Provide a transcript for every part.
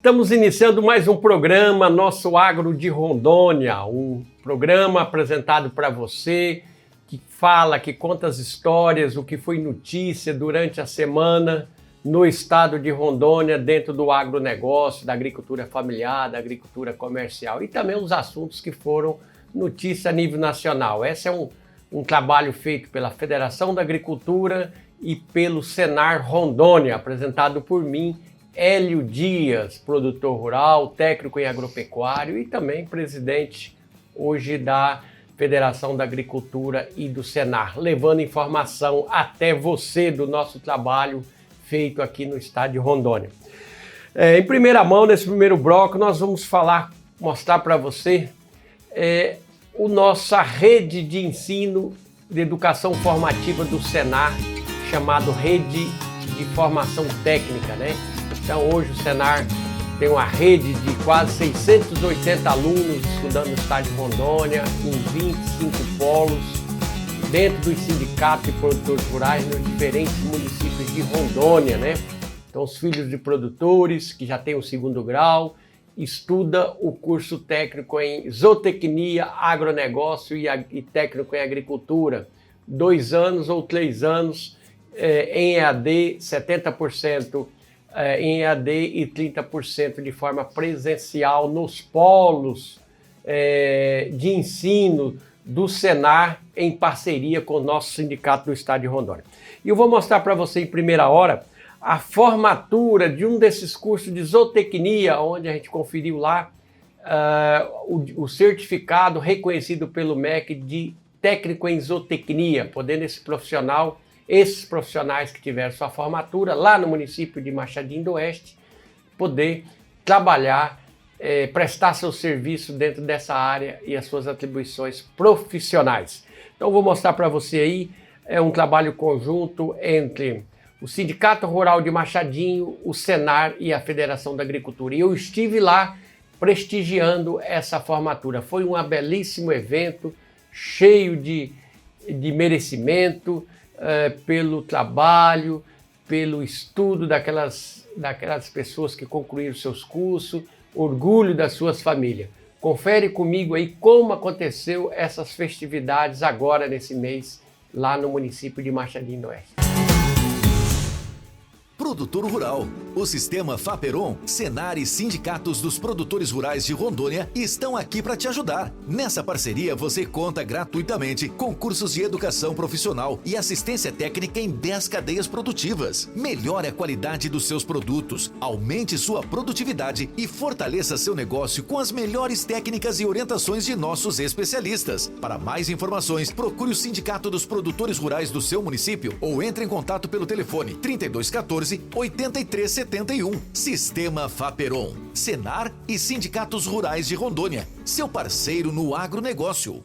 Estamos iniciando mais um programa, Nosso Agro de Rondônia, um programa apresentado para você, que fala, que conta as histórias, o que foi notícia durante a semana no estado de Rondônia, dentro do agronegócio, da agricultura familiar, da agricultura comercial e também os assuntos que foram notícia a nível nacional. Esse é um trabalho feito pela Federação da Agricultura e pelo Senar Rondônia, apresentado por mim, Hélio Dias, produtor rural, técnico em agropecuário e também presidente hoje da Federação da Agricultura e do Senar, levando informação até você do nosso trabalho feito aqui no estado de Rondônia. Em primeira mão, nesse primeiro bloco, nós vamos mostrar para você a nossa rede de ensino de educação formativa do Senar, chamado Rede de Formação Técnica, né? Então hoje o Senar tem uma rede de quase 680 alunos estudando no estado de Rondônia, em 25 polos, dentro dos sindicatos e produtores rurais nos diferentes municípios de Rondônia, né? Então os filhos de produtores que já têm o segundo grau, estuda o curso técnico em zootecnia, agronegócio e técnico em agricultura, 2 anos ou 3 anos em EAD, 70% em EAD e 30% de forma presencial nos polos de ensino do Senar em parceria com o nosso sindicato do estado de Rondônia. E eu vou mostrar para você em primeira hora a formatura de um desses cursos de zootecnia, onde a gente conferiu lá o certificado reconhecido pelo MEC de técnico em zootecnia, podendo esses profissionais que tiveram sua formatura lá no município de Machadinho do Oeste, poder trabalhar, prestar seu serviço dentro dessa área e as suas atribuições profissionais. Então vou mostrar para você aí, um trabalho conjunto entre o Sindicato Rural de Machadinho, o Senar e a Federação da Agricultura. E eu estive lá prestigiando essa formatura. Foi um belíssimo evento, cheio de merecimento, pelo trabalho, pelo estudo daquelas pessoas que concluíram seus cursos, orgulho das suas famílias. Confere comigo aí como aconteceu essas festividades agora nesse mês, lá no município de Machadinho do Oeste. Produtor Rural. O Sistema Faperon, Senar e Sindicatos dos Produtores Rurais de Rondônia estão aqui para te ajudar. Nessa parceria você conta gratuitamente com cursos de educação profissional e assistência técnica em 10 cadeias produtivas. Melhore a qualidade dos seus produtos, aumente sua produtividade e fortaleça seu negócio com as melhores técnicas e orientações de nossos especialistas. Para mais informações, procure o Sindicato dos Produtores Rurais do seu município ou entre em contato pelo telefone 3214-8371. Sistema Faperon, Senar e Sindicatos Rurais de Rondônia. Seu parceiro no agronegócio.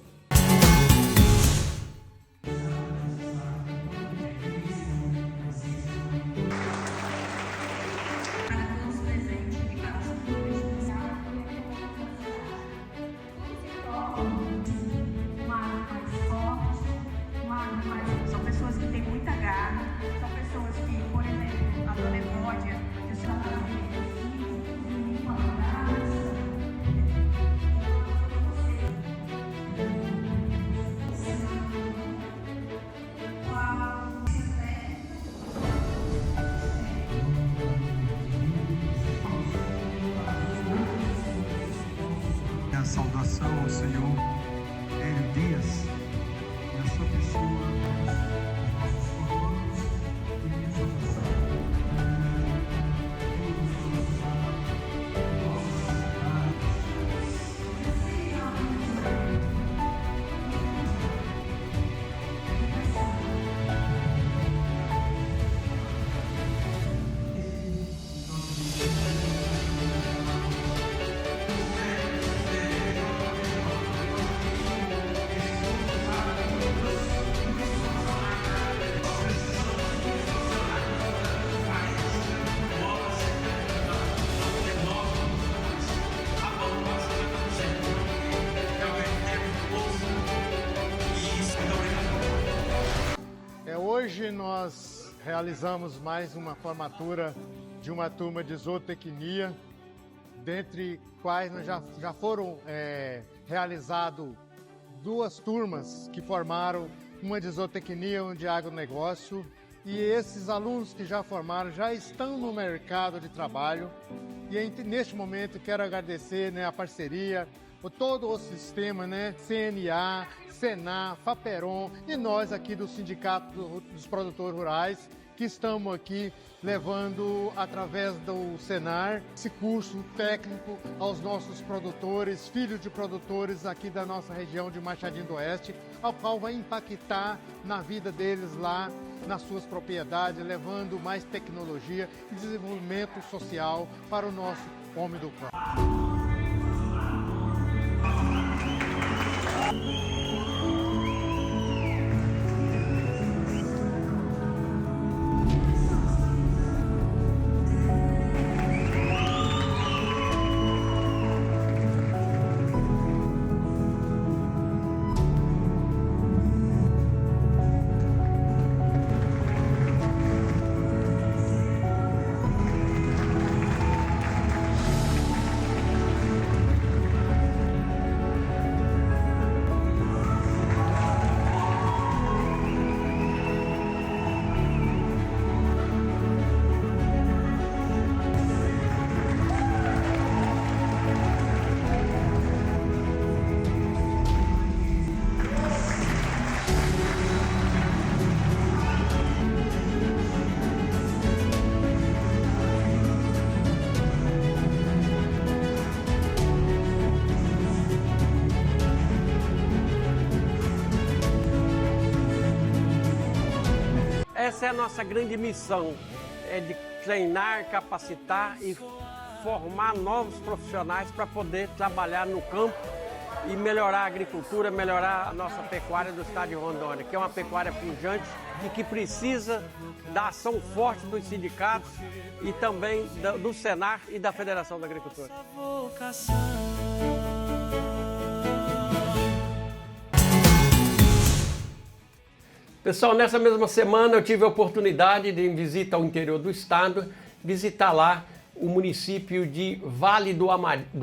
São pessoas que têm muita garra, são pessoas que, por exemplo, a dona Evódia, que o senhor a saudação ao senhor Hélio Dias e a sua pessoa, nossos formandos e minha saudação. Hoje nós realizamos mais uma formatura de uma turma de zootecnia dentre quais já foram realizadas 2 turmas que formaram uma de zootecnia e uma de agronegócio. E esses alunos que já formaram já estão no mercado de trabalho. E neste momento quero agradecer, né, a parceria, todo o sistema, né, CNA, Senar, Faperon e nós aqui do Sindicato dos Produtores Rurais, que estamos aqui levando, através do Senar, esse curso técnico aos nossos produtores, filhos de produtores aqui da nossa região de Machadinho do Oeste, ao qual vai impactar na vida deles lá, nas suas propriedades, levando mais tecnologia e desenvolvimento social para o nosso homem do campo. Essa é a nossa grande missão, é de treinar, capacitar e formar novos profissionais para poder trabalhar no campo e melhorar a agricultura, melhorar a nossa pecuária do estado de Rondônia, que é uma pecuária pujante e que precisa da ação forte dos sindicatos e também do Senar e da Federação da Agricultura. Pessoal, nessa mesma semana eu tive a oportunidade de, em visita ao interior do estado, visitar lá o município de Vale do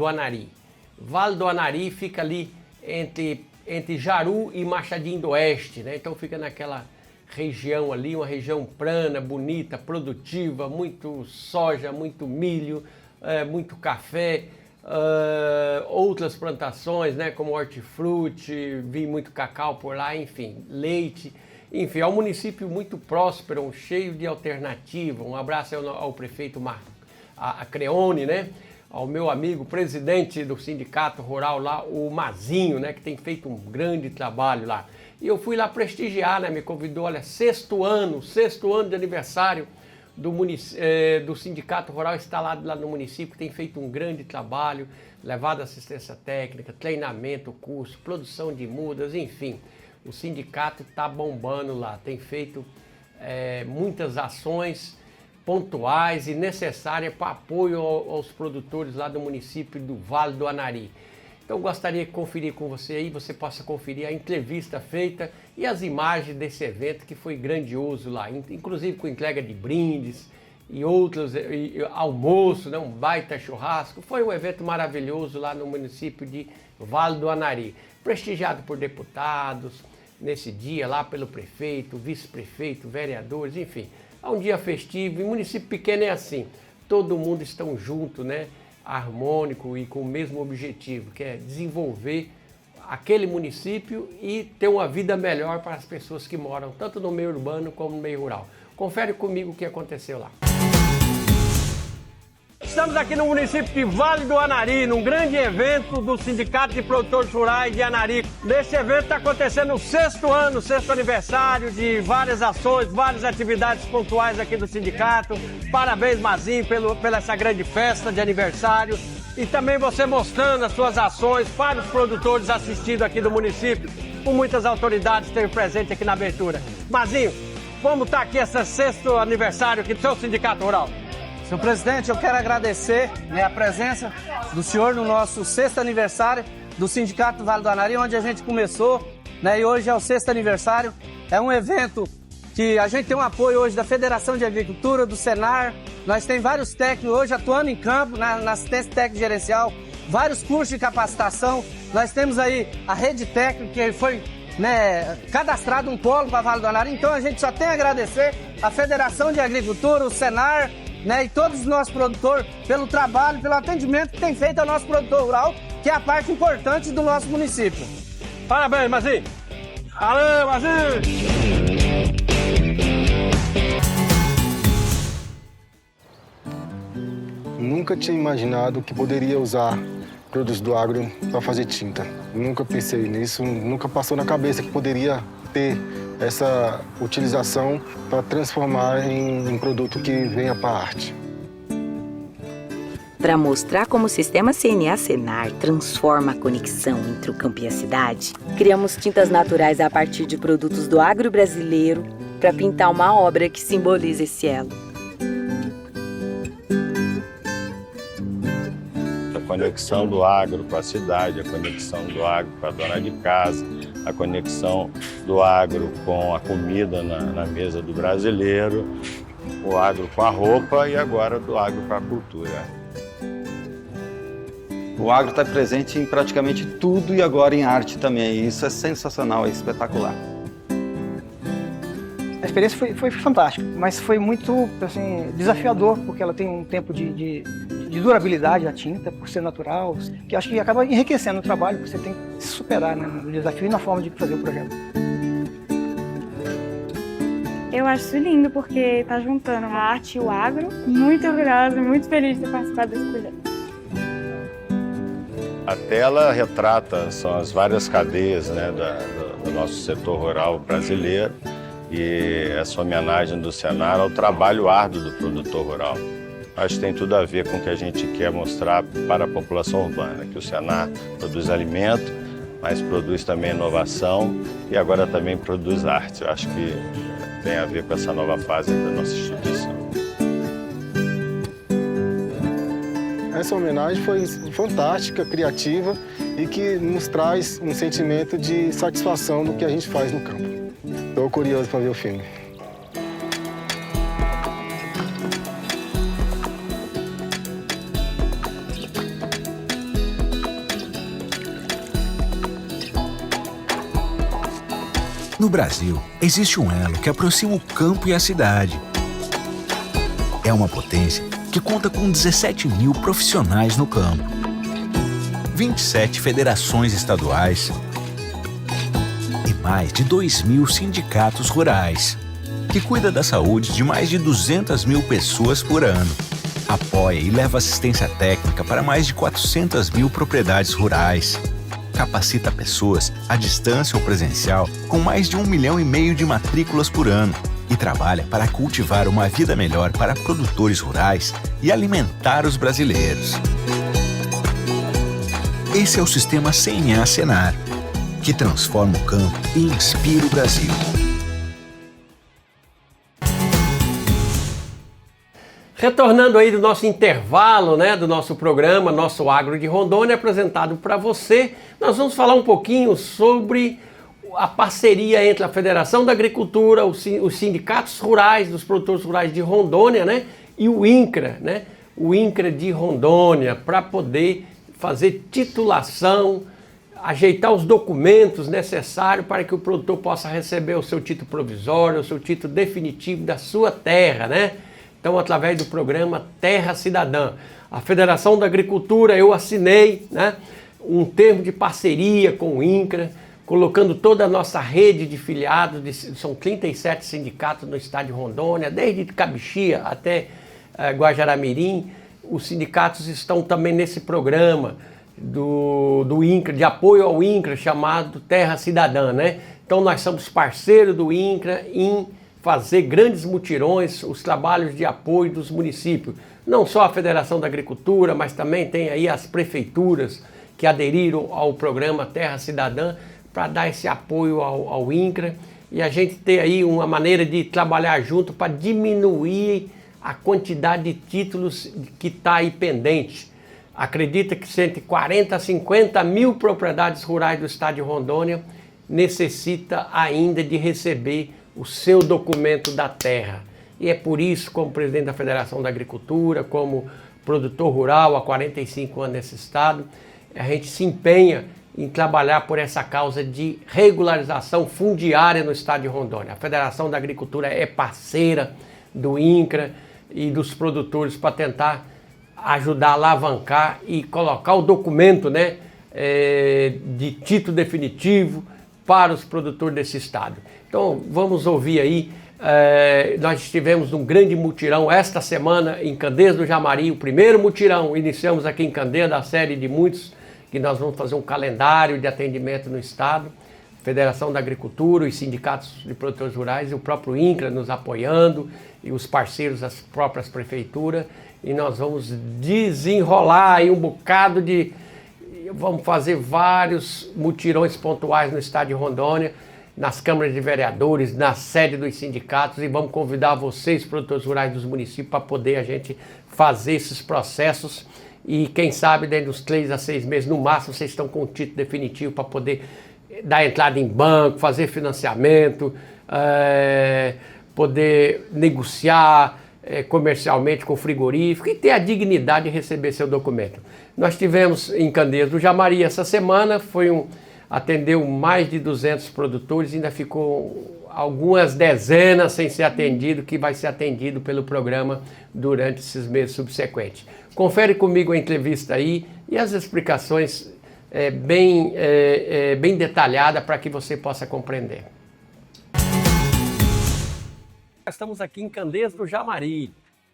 Anari. Vale do Anari fica ali entre Jaru e Machadinho do Oeste, né? Então fica naquela região ali, uma região plana, bonita, produtiva, muito soja, muito milho, muito café, outras plantações, né? Como hortifruti, vi muito cacau por lá, enfim, leite. Enfim, é um município muito próspero, cheio de alternativa. Um abraço ao prefeito Creone, né? Ao meu amigo presidente do sindicato rural lá, o Mazinho, né? Que tem feito um grande trabalho lá. E eu fui lá prestigiar, né? Me convidou, olha, sexto ano de aniversário do sindicato rural instalado lá no município, tem feito um grande trabalho, levado assistência técnica, treinamento, curso, produção de mudas, enfim. O sindicato está bombando lá, tem feito muitas ações pontuais e necessárias para apoio aos produtores lá do município do Vale do Anari. Então eu gostaria de conferir com você aí, você possa conferir a entrevista feita e as imagens desse evento que foi grandioso lá, inclusive com entrega de brindes e outros, almoço, né, um baita churrasco. Foi um evento maravilhoso lá no município de Vale do Anari, prestigiado por deputados, nesse dia lá pelo prefeito, vice-prefeito, vereadores, enfim. É um dia festivo, e município pequeno é assim, todo mundo está junto, né, harmônico e com o mesmo objetivo, que é desenvolver aquele município e ter uma vida melhor para as pessoas que moram tanto no meio urbano como no meio rural. Confere comigo o que aconteceu lá. Estamos aqui no município de Vale do Anari, num grande evento do Sindicato de Produtores Rurais de Anari. Nesse evento está acontecendo o sexto aniversário de várias ações, várias atividades pontuais aqui do sindicato. Parabéns, Mazinho, pela essa grande festa de aniversário. E também você mostrando as suas ações para os produtores assistindo aqui do município, com muitas autoridades esteve presente aqui na abertura. Mazinho, como está aqui esse sexto aniversário aqui do seu sindicato rural? Senhor presidente, eu quero agradecer, né, a presença do senhor no nosso sexto aniversário do Sindicato Vale do Anari, onde a gente começou, né, e hoje é o sexto aniversário. É um evento que a gente tem um apoio hoje da Federação de Agricultura, do Senar, Nós temos vários técnicos hoje atuando em campo, na assistência técnica gerencial, vários cursos de capacitação. Nós temos aí a rede técnica que foi cadastrado um polo para Vale do Anari. Então a gente só tem a agradecer a Federação de Agricultura, o Senar, e todos os nossos produtores pelo trabalho, pelo atendimento que tem feito ao nosso produtor rural, que é a parte importante do nosso município. Parabéns, Mazinho! Valeu, Mazinho! Nunca tinha imaginado que poderia usar produtos do agro para fazer tinta. Nunca pensei nisso, nunca passou na cabeça que poderia ter essa utilização para transformar em produto que venha para a arte. Para mostrar como o sistema CNA-Senar transforma a conexão entre o campo e a cidade, criamos tintas naturais a partir de produtos do agro brasileiro para pintar uma obra que simboliza esse elo. A conexão do agro com a cidade, a conexão do agro com a dona de casa, a conexão do agro com a comida na mesa do brasileiro, o agro com a roupa e agora do agro com a cultura. O agro está presente em praticamente tudo e agora em arte também. Isso é sensacional, é espetacular. A experiência foi fantástica, mas foi muito assim, desafiador, porque ela tem um tempo de durabilidade da tinta, por ser natural, que acho que acaba enriquecendo o trabalho, porque você tem que se superar no desafio e na forma de fazer o projeto. Eu acho isso lindo, porque está juntando a arte e o agro. Muito orgulhosa e muito feliz de ter participado desse projeto. A tela retrata, são as várias cadeias do nosso setor rural brasileiro e essa homenagem do Senar ao trabalho árduo do produtor rural. Acho que tem tudo a ver com o que a gente quer mostrar para a população urbana, que o Senar produz alimento, mas produz também inovação e agora também produz arte. Eu acho que tem a ver com essa nova fase da nossa instituição. Essa homenagem foi fantástica, criativa e que nos traz um sentimento de satisfação do que a gente faz no campo. Estou curioso para ver o filme. No Brasil, existe um elo que aproxima o campo e a cidade. É uma potência que conta com 17 mil profissionais no campo, 27 federações estaduais e mais de 2.000 sindicatos rurais, que cuida da saúde de mais de 200 mil pessoas por ano. Apoia e leva assistência técnica para mais de 400 mil propriedades rurais. Capacita pessoas à distância ou presencial com mais de 1,5 milhão de matrículas por ano e trabalha para cultivar uma vida melhor para produtores rurais e alimentar os brasileiros. Esse é o sistema CNA-Senar, que transforma o campo e inspira o Brasil. Retornando aí do nosso intervalo, do nosso programa, Nosso Agro de Rondônia, apresentado para você, nós vamos falar um pouquinho sobre a parceria entre a Federação da Agricultura, os sindicatos rurais, dos produtores rurais de Rondônia, e o INCRA, o INCRA de Rondônia, para poder fazer titulação, ajeitar os documentos necessários para que o produtor possa receber o seu título provisório, o seu título definitivo da sua terra, Então, através do programa Terra Cidadã. A Federação da Agricultura, eu assinei um termo de parceria com o INCRA, colocando toda a nossa rede de filiados, são 37 sindicatos no estado de Rondônia, desde Cabixia até Guajará-Mirim. Os sindicatos estão também nesse programa do INCRA, de apoio ao INCRA, chamado Terra Cidadã, Então nós somos parceiros do INCRA em fazer grandes mutirões, os trabalhos de apoio dos municípios. Não só a Federação da Agricultura, mas também tem aí as prefeituras que aderiram ao programa Terra Cidadã para dar esse apoio ao INCRA e a gente ter aí uma maneira de trabalhar junto para diminuir a quantidade de títulos que está aí pendente. Acredita que 140 a 50 mil propriedades rurais do estado de Rondônia necessita ainda de receber o seu documento da terra. E é por isso, como presidente da Federação da Agricultura, como produtor rural há 45 anos nesse estado, a gente se empenha em trabalhar por essa causa de regularização fundiária no estado de Rondônia. A Federação da Agricultura é parceira do INCRA e dos produtores para tentar ajudar a alavancar e colocar o documento, né, de título definitivo para os produtores desse estado. Então vamos ouvir aí, nós tivemos um grande mutirão esta semana em Candeias do Jamari, o primeiro mutirão, iniciamos aqui em Candeias, da série de muitos, que nós vamos fazer um calendário de atendimento no estado, Federação da Agricultura, os sindicatos de produtores rurais e o próprio INCRA nos apoiando e os parceiros das próprias prefeituras, e nós vamos desenrolar aí um bocado de... Vamos fazer vários mutirões pontuais no estado de Rondônia, nas câmaras de vereadores, na sede dos sindicatos, e vamos convidar vocês, produtores rurais dos municípios, para poder a gente fazer esses processos. E quem sabe, dentro dos 3 a 6 meses, no máximo, vocês estão com o título definitivo para poder dar entrada em banco, fazer financiamento, poder negociar comercialmente com o frigorífico e ter a dignidade de receber seu documento. Nós tivemos em Candeias do Jamari essa semana, atendeu mais de 200 produtores, ainda ficou algumas dezenas sem ser atendido, que vai ser atendido pelo programa durante esses meses subsequentes. Confere comigo a entrevista aí e as explicações bem detalhadas para que você possa compreender. Estamos aqui em Candeias do Jamari,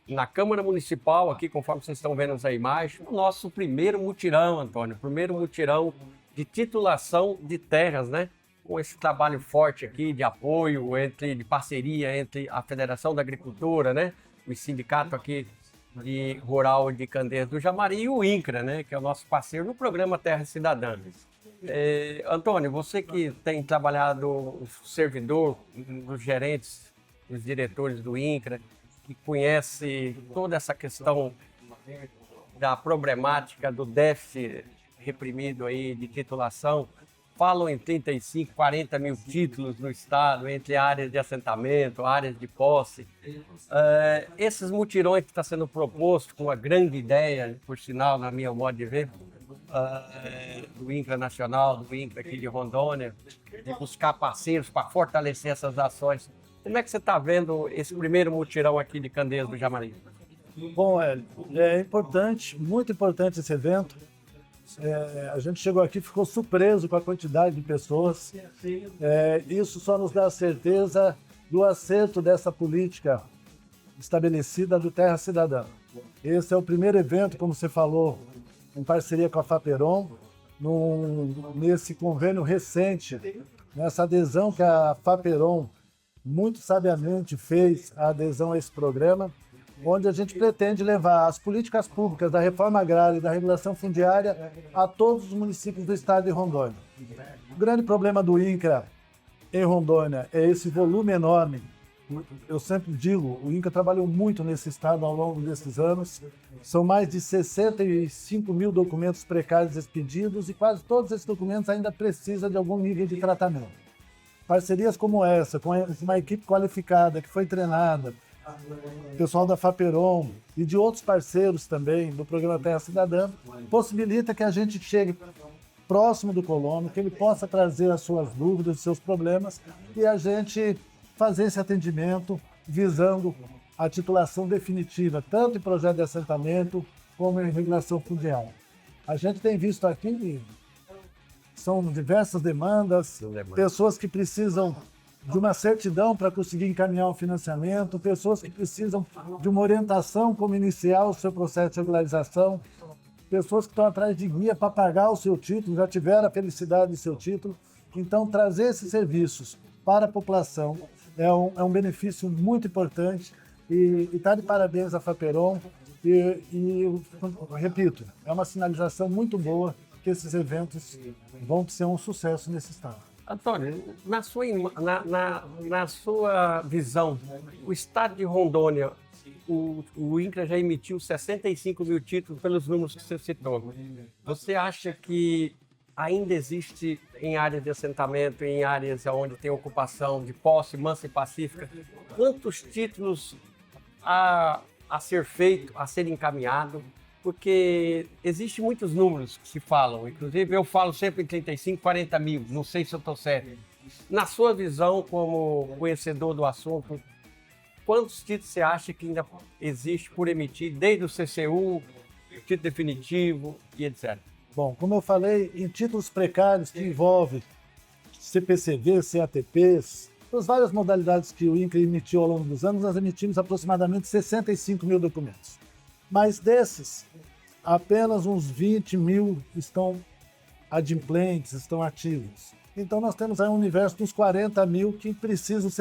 na Câmara Municipal, aqui conforme vocês estão vendo na imagem, o nosso primeiro mutirão, Antônio, primeiro mutirão de titulação de terras, né? Com esse trabalho forte aqui de apoio, de parceria entre a Federação da Agricultura, né? O sindicato aqui rural de Candeias do Jamari e o INCRA, né? Que é o nosso parceiro no programa Terra Cidadã. Antônio, você que tem trabalhado o servidor, os gerentes, os diretores do INCRA, que conhece toda essa questão da problemática do déficit reprimido aí de titulação, falam em 35, 40 mil títulos no estado, entre áreas de assentamento, áreas de posse. Esses mutirões que está sendo proposto com uma grande ideia, por sinal, na minha modo de ver, do INCRA Nacional, do INCRA aqui de Rondônia, de buscar parceiros para fortalecer essas ações. Como é que você está vendo esse primeiro mutirão aqui de Candeias do Jamari? Bom, Hélio, é importante, muito importante esse evento. A gente chegou aqui e ficou surpreso com a quantidade de pessoas. Isso só nos dá a certeza do acerto dessa política estabelecida do Terra Cidadã. Esse é o primeiro evento, como você falou, em parceria com a Faperon, nesse convênio recente, nessa adesão que a Faperon muito sabiamente fez, a adesão a esse programa, onde a gente pretende levar as políticas públicas da reforma agrária e da regulação fundiária a todos os municípios do estado de Rondônia. O grande problema do INCRA em Rondônia é esse volume enorme. Eu sempre digo, o INCRA trabalhou muito nesse estado ao longo desses anos. São mais de 65 mil documentos precários expedidos e quase todos esses documentos ainda precisam de algum nível de tratamento. Parcerias como essa, com uma equipe qualificada, que foi treinada, o pessoal da Faperon e de outros parceiros também do programa Terra Cidadã, possibilita que a gente chegue próximo do colono, que ele possa trazer as suas dúvidas, os seus problemas e a gente fazer esse atendimento visando a titulação definitiva, tanto em projeto de assentamento como em regulação fundiária. A gente tem visto aqui, são diversas demandas, pessoas que precisam de uma certidão para conseguir encaminhar o financiamento, pessoas que precisam de uma orientação como iniciar o seu processo de regularização, pessoas que estão atrás de guia para pagar o seu título, já tiveram a felicidade de seu título. Então, trazer esses serviços para a população é um benefício muito importante e está de parabéns a Faperon e repito, é uma sinalização muito boa que esses eventos vão ser um sucesso nesse estado. Antônio, na sua visão, o estado de Rondônia, o INCRA já emitiu 65 mil títulos pelos números que você citou. Você acha que ainda existe em áreas de assentamento, em áreas onde tem ocupação de posse mansa e pacífica, quantos títulos a ser feito, a ser encaminhado? Porque existem muitos números que se falam, inclusive eu falo sempre em 35, 40 mil, não sei se eu estou certo. Na sua visão, como conhecedor do assunto, quantos títulos você acha que ainda existe por emitir, desde o CCU, o título definitivo e etc? Bom, como eu falei, em títulos precários que envolvem CPCV, CATPs, as várias modalidades que o INCRA emitiu ao longo dos anos, nós emitimos aproximadamente 65 mil documentos. Mas desses, apenas uns 20 mil estão adimplentes, estão ativos. Então nós temos aí um universo dos 40 mil que precisam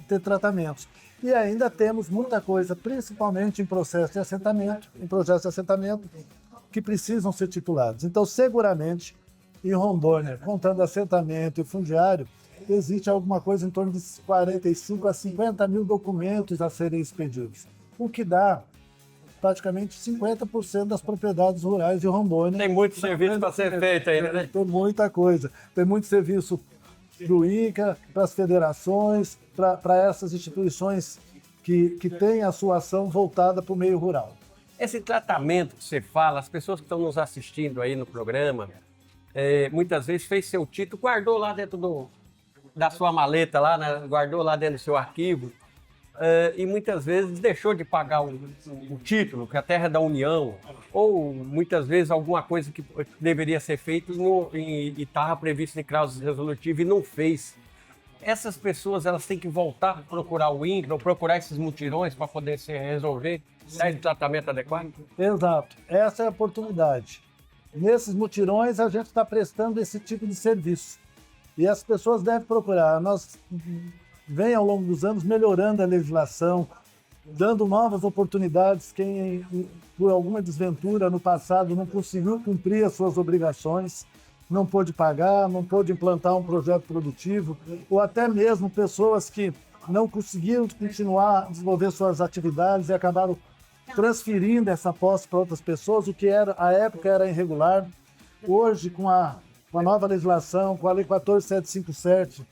ter tratamentos. E ainda temos muita coisa, principalmente em processo de assentamento, que precisam ser titulados. Então, seguramente, em Rondônia, contando assentamento e fundiário, existe alguma coisa em torno de 45 a 50 mil documentos a serem expedidos, o que dá praticamente 50% das propriedades rurais de Rondônia. Tem muito serviço para ser feito ainda, né? Tem muita coisa. Tem muito serviço para o INCRA, para as federações, para essas instituições que têm a sua ação voltada para o meio rural. Esse tratamento que você fala, as pessoas que estão nos assistindo aí no programa, muitas vezes fez seu título, guardou lá dentro da sua maleta, lá, né? Guardou lá dentro do seu arquivo, e muitas vezes deixou de pagar o título, que a terra é da União, ou muitas vezes alguma coisa que deveria ser feita e estava previsto em cláusula resolutiva e não fez. Essas pessoas elas têm que voltar a procurar o INCRA ou procurar esses mutirões para poder se resolver, dar de tratamento adequado? Exato, essa é a oportunidade. Nesses mutirões a gente está prestando esse tipo de serviço. E as pessoas devem procurar. Nós vem ao longo dos anos melhorando a legislação, dando novas oportunidades. Quem, por alguma desventura no passado, não conseguiu cumprir as suas obrigações, não pôde pagar, não pôde implantar um projeto produtivo, ou até mesmo pessoas que não conseguiram continuar a desenvolver suas atividades e acabaram transferindo essa posse para outras pessoas, o que à época era irregular. Hoje, com a nova legislação, com a Lei 14757,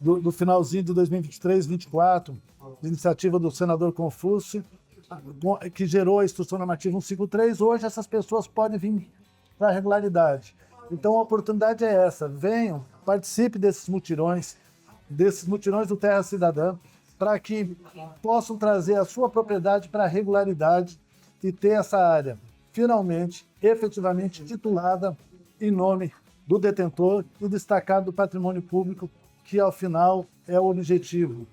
do finalzinho de 2023-24, de iniciativa do senador Confúcio, que gerou a Instrução Normativa 153, hoje essas pessoas podem vir para a regularidade. Então a oportunidade é essa, venham, participe desses mutirões do Terra Cidadã, para que possam trazer a sua propriedade para a regularidade e ter essa área finalmente, efetivamente titulada em nome do detentor e destacado do patrimônio público, que ao final é o objetivo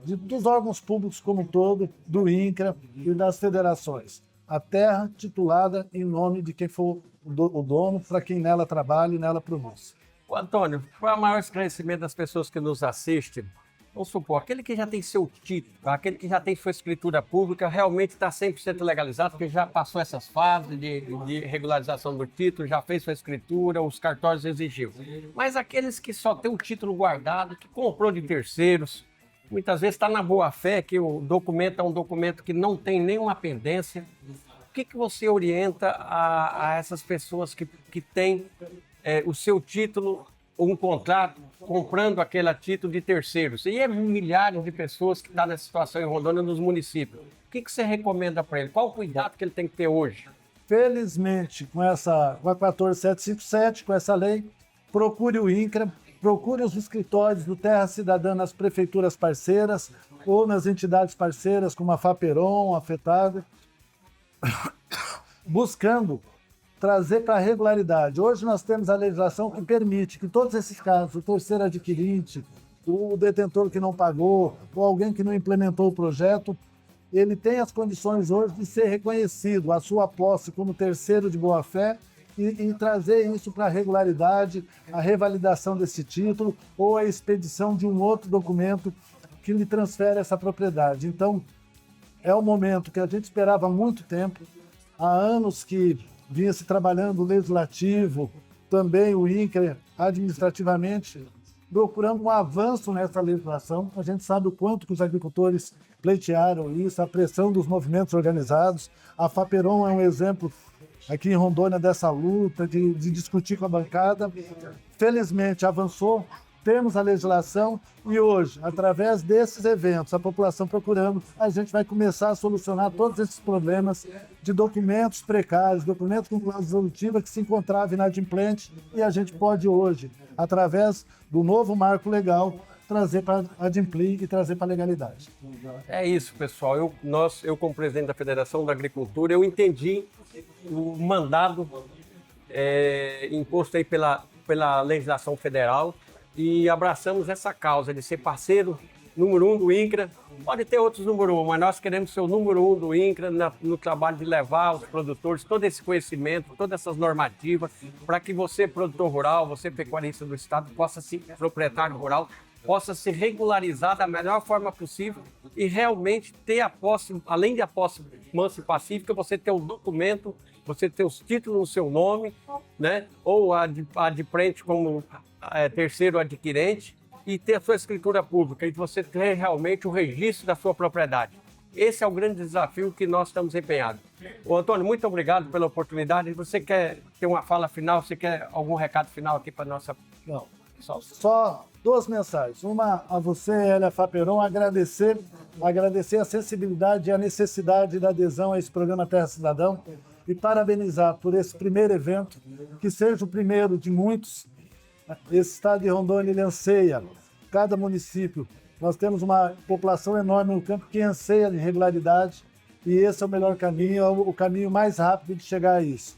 dos órgãos públicos como um todo, do INCRA e das federações. A terra titulada em nome de quem for o dono, para quem nela trabalha e nela produz. Antônio, para o maior esclarecimento das pessoas que nos assistem, vamos supor, aquele que já tem seu título, aquele que já tem sua escritura pública, realmente está 100% legalizado, porque já passou essas fases de regularização do título, já fez sua escritura, os cartórios exigiu. Mas aqueles que só têm o título guardado, que comprou de terceiros, muitas vezes está na boa-fé, que o documento é um documento que não tem nenhuma pendência. O que você orienta a essas pessoas que têm o seu título, um contrato, comprando aquele título de terceiros? E milhares de pessoas que estão nessa situação em Rondônia, nos municípios. O que você recomenda para ele? Qual o cuidado que ele tem que ter hoje? Felizmente, com a 14757, com essa lei, procure o INCRA, procure os escritórios do Terra Cidadã nas prefeituras parceiras ou nas entidades parceiras, como a FAPERON, a FETAG, buscando trazer para a regularidade. Hoje nós temos a legislação que permite que todos esses casos, o terceiro adquirente, o detentor que não pagou, ou alguém que não implementou o projeto, ele tem as condições hoje de ser reconhecido, a sua posse como terceiro de boa-fé, e trazer isso para a regularidade, a revalidação desse título ou a expedição de um outro documento que lhe transfere essa propriedade. Então, é um momento que a gente esperava há muito tempo, há anos que vinha se trabalhando o legislativo, também o INCRA administrativamente, procurando um avanço nessa legislação. A gente sabe o quanto que os agricultores pleitearam isso, a pressão dos movimentos organizados. A FAPERON é um exemplo aqui em Rondônia dessa luta, de discutir com a bancada. Felizmente avançou, temos a legislação e hoje, através desses eventos, a população procurando, a gente vai começar a solucionar todos esses problemas de documentos precários, documentos com cláusula resolutiva que se encontravam inadimplente e a gente pode hoje, através do novo marco legal, trazer para a adimplir e trazer para a legalidade. É isso, pessoal. Eu como presidente da Federação da Agricultura, eu entendi o mandado imposto aí pela legislação federal e abraçamos essa causa de ser parceiro número 1 do INCRA. Pode ter outros número 1, mas nós queremos ser o número 1 do INCRA no trabalho de levar aos produtores todo esse conhecimento, todas essas normativas, para que você, produtor rural, você, pecuarista do estado, proprietário rural, possa se regularizar da melhor forma possível e realmente ter a posse, além da posse mansa e pacífica, você ter o documento, você ter os títulos no seu nome, né? Ou adimplente como terceiro adquirente e ter a sua escritura pública e você ter realmente o registro da sua propriedade. Esse é o grande desafio que nós estamos empenhados. Ô, Antônio, muito obrigado pela oportunidade. Você quer ter uma fala final? Você quer algum recado final aqui para nossa... Não, só 2 mensagens. Uma a você, Hélia Faperon, agradecer a sensibilidade e a necessidade da adesão a esse programa Terra Cidadão e parabenizar por esse primeiro evento, que seja o primeiro de muitos. Esse estado de Rondônia ele anseia, cada município, nós temos uma população enorme no campo que anseia de regularidade e esse é o melhor caminho, é o caminho mais rápido de chegar a isso.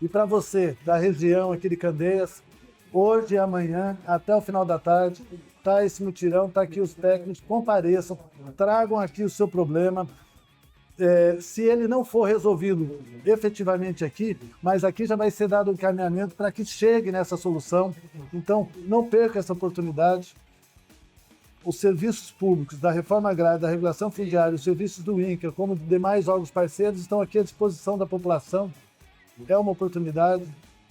E para você, da região aqui de Candeias, hoje e amanhã, até o final da tarde, está esse mutirão, está aqui os técnicos, compareçam, tragam aqui o seu problema. Se ele não for resolvido efetivamente aqui, mas aqui já vai ser dado um encaminhamento para que chegue nessa solução. Então, não perca essa oportunidade. Os serviços públicos da reforma agrária, da regulação fundiária, os serviços do INCRA, como demais órgãos parceiros, estão aqui à disposição da população. É uma oportunidade,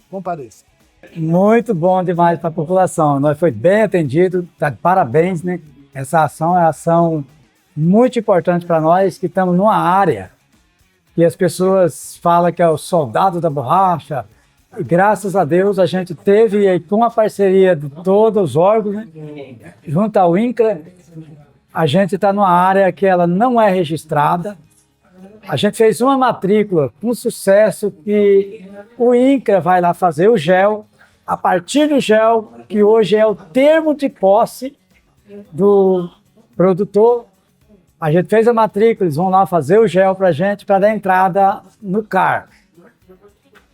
compareça. Muito bom demais para a população. Nós foi bem atendido, tá de parabéns, né? Essa ação é uma ação muito importante para nós que estamos numa área que as pessoas falam que é o soldado da borracha. E graças a Deus a gente teve aí com a parceria de todos os órgãos, né? Junto ao INCRA, a gente está numa área que ela não é registrada. A gente fez uma matrícula com sucesso que o INCRA vai lá fazer o GEL. A partir do GEL, que hoje é o termo de posse do produtor, a gente fez a matrícula, eles vão lá fazer o GEL para a gente, para dar entrada no CAR.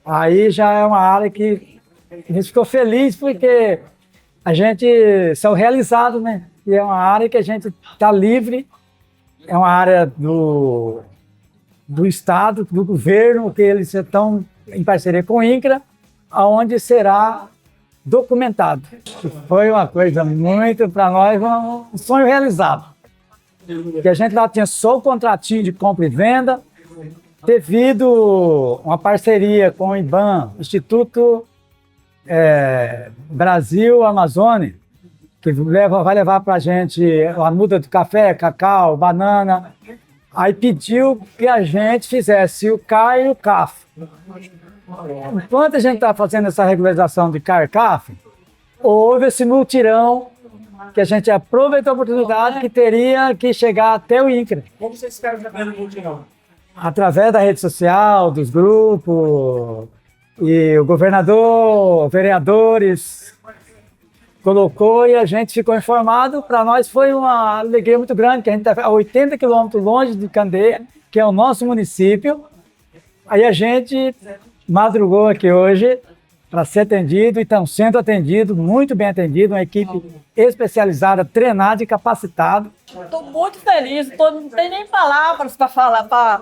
Aí já é uma área que a gente ficou feliz, porque a gente são realizados, né? E é uma área que a gente está livre, é uma área do Estado, do governo, que eles estão em parceria com o INCRA, onde será documentado. Foi uma coisa muito, para nós, um sonho realizado. Que a gente lá tinha só o contratinho de compra e venda, devido uma parceria com o IBAM, Instituto Brasil Amazônia, que vai levar para a gente a muda de café, cacau, banana. Aí pediu que a gente fizesse o CAR e o CAF. Enquanto a gente está fazendo essa regularização de CAR e CAF, houve esse mutirão que a gente aproveitou a oportunidade que teria que chegar até o INCRA. Como vocês ficaram sabendo do mutirão? Através da rede social, dos grupos, e o governador, vereadores, colocou e a gente ficou informado. Para nós foi uma alegria muito grande, que a gente está a 80 quilômetros longe de Candeia, que é o nosso município. Aí a gente madrugou aqui hoje para ser atendido e estão sendo atendidos, muito bem atendidos, uma equipe especializada, treinada e capacitada. Estou muito feliz, não tem nem palavras para falar, para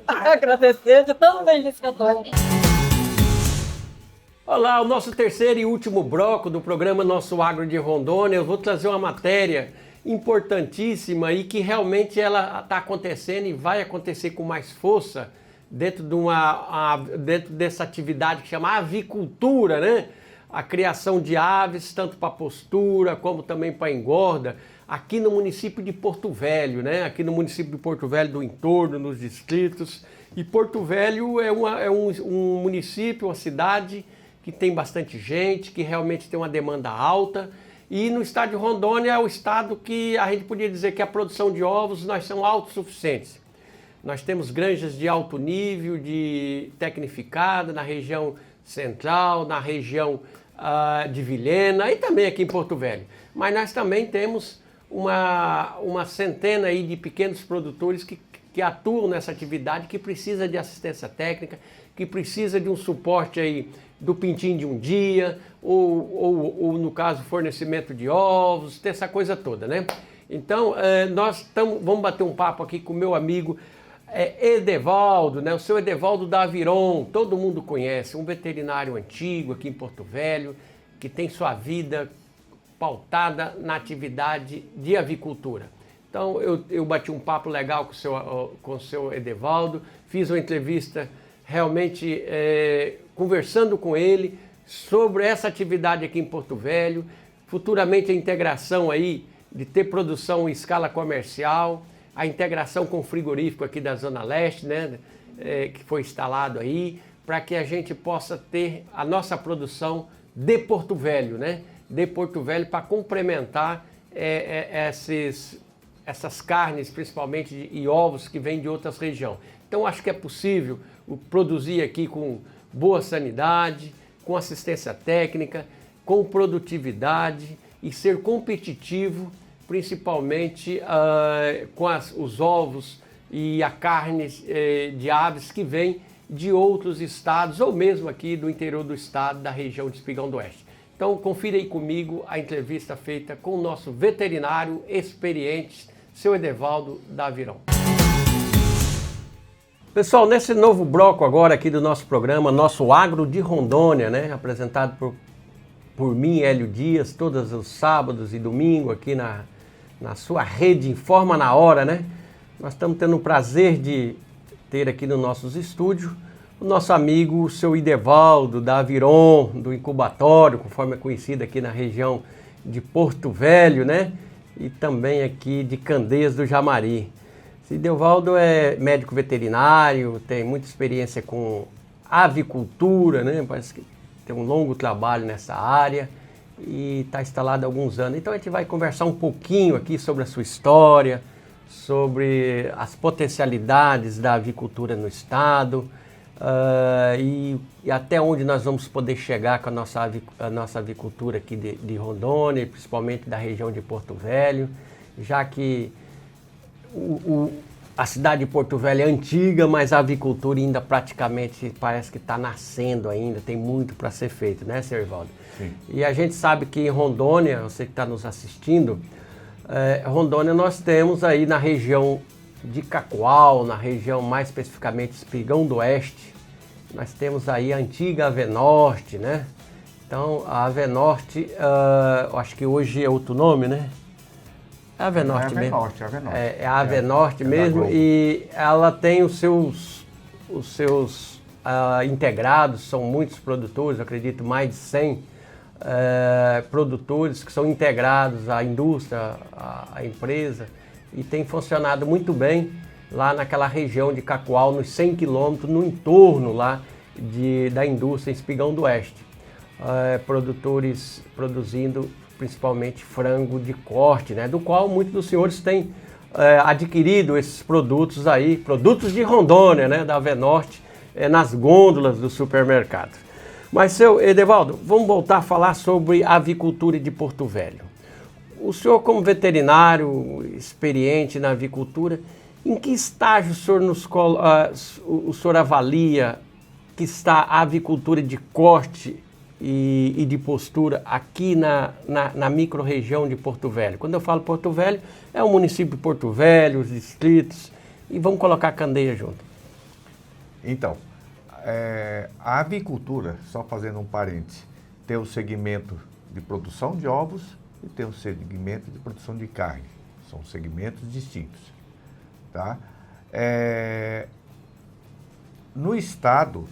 agradecer de tão feliz que eu estou. Olá, o nosso terceiro e último bloco do programa Nosso Agro de Rondônia. Eu vou trazer uma matéria importantíssima e que realmente ela está acontecendo e vai acontecer com mais força dentro dessa atividade que chama avicultura, né? A criação de aves, tanto para postura como também para engorda, aqui no município de Porto Velho, né? Aqui no município de Porto Velho, do entorno, nos distritos. E Porto Velho é um município, uma cidade que tem bastante gente, que realmente tem uma demanda alta E no estado de Rondônia é o estado que a gente podia dizer que a produção de ovos nós somos autossuficientes. Nós temos granjas de alto nível, de tecnificada na região central, na região de Vilhena e também aqui em Porto Velho. Mas nós também temos uma centena aí de pequenos produtores que atuam nessa atividade, que precisa de assistência técnica, que precisa de um suporte aí do pintinho de um dia, ou no caso, fornecimento de ovos, ter essa coisa toda, né? Então, vamos bater um papo aqui com o meu amigo Edevaldo, né? O seu Edevaldo da Aviron, todo mundo conhece, um veterinário antigo aqui em Porto Velho, que tem sua vida pautada na atividade de avicultura. Então, eu bati um papo legal com o seu Edevaldo, fiz uma entrevista realmente conversando com ele sobre essa atividade aqui em Porto Velho, futuramente a integração aí de ter produção em escala comercial, a integração com o frigorífico aqui da Zona Leste, né, que foi instalado aí, para que a gente possa ter a nossa produção de Porto Velho, né, de Porto Velho, para complementar essas carnes, principalmente e ovos que vêm de outras regiões. Então, acho que é possível produzir aqui com boa sanidade, com assistência técnica, com produtividade e ser competitivo, principalmente com os ovos e a carne de aves que vêm de outros estados ou mesmo aqui do interior do estado, da região de Espigão do Oeste. Então, confira aí comigo a entrevista feita com o nosso veterinário experiente, seu Edevaldo da Aviron. Pessoal, nesse novo bloco agora aqui do nosso programa, nosso Agro de Rondônia, né, apresentado por mim, Hélio Dias, todos os sábados e domingos aqui na sua rede Informa na Hora, né? Nós estamos tendo o prazer de ter aqui nos nossos estúdios o nosso amigo, o seu Edevaldo da Aviron, do incubatório, conforme é conhecido aqui na região de Porto Velho, né? E também aqui de Candeias do Jamari. Esse Edevaldo é médico veterinário, tem muita experiência com avicultura, né? Parece que tem um longo trabalho nessa área e está instalado há alguns anos. Então a gente vai conversar um pouquinho aqui sobre a sua história, sobre as potencialidades da avicultura no estado e até onde nós vamos poder chegar com a nossa avicultura aqui de Rondônia, principalmente da região de Porto Velho, já que a cidade de Porto Velho é antiga, mas a avicultura ainda praticamente parece que está nascendo ainda, tem muito para ser feito, né, Sr. Edevaldo? Sim. E a gente sabe que em Rondônia, você que está nos assistindo, Rondônia nós temos aí na região de Cacoal, na região mais especificamente Espigão do Oeste, nós temos aí a antiga Avenorte, né? Então a Avenorte, eu acho que hoje é outro nome, né? É a Avenorte mesmo. É a Avenorte mesmo e ela tem os seus integrados, são muitos produtores, eu acredito mais de 100 produtores que são integrados à indústria, à empresa, e tem funcionado muito bem lá naquela região de Cacoal, nos 100 quilômetros, no entorno lá da indústria em Espigão do Oeste. Produtores produzindo principalmente frango de corte, né, do qual muitos dos senhores têm adquirido esses produtos aí, produtos de Rondônia, né, da Avenorte, nas gôndolas do supermercado. Mas, seu Edevaldo, vamos voltar a falar sobre a avicultura de Porto Velho. O senhor, como veterinário experiente na avicultura, em que estágio o senhor avalia que está a avicultura de corte e de postura aqui na micro-região de Porto Velho? Quando eu falo Porto Velho, é o município de Porto Velho, os distritos, e vamos colocar Candeia junto. Então, a avicultura, só fazendo um parênteses, tem o segmento de produção de ovos e tem o segmento de produção de carne. São segmentos distintos. Tá? No estado,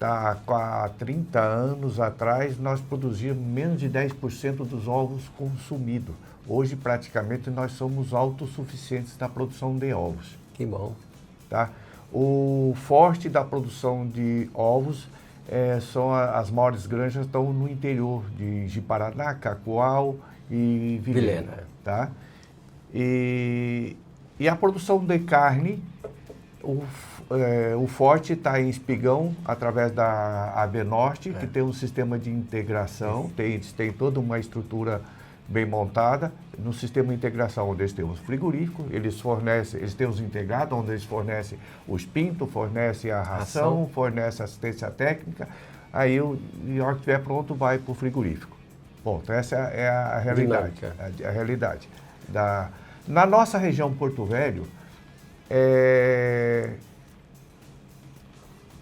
há 30 anos atrás, nós produzíamos menos de 10% dos ovos consumidos. Hoje, praticamente, nós somos autossuficientes na produção de ovos. Que bom. Tá? O forte da produção de ovos são as maiores granjas estão no interior de Ji-Paraná, Cacoal e Vilhena. Tá? E a produção de carne, o forte está em Espigão, através da AB-Norte, que tem um sistema de integração, tem toda uma estrutura bem montada. No sistema de integração, onde eles têm os frigoríficos, eles têm os integrados, onde eles fornecem os pintos, fornecem a ração, fornecem assistência técnica. Aí, na hora que estiver pronto, vai para o frigorífico. Bom, então essa é a realidade. A realidade. Na nossa região Porto Velho,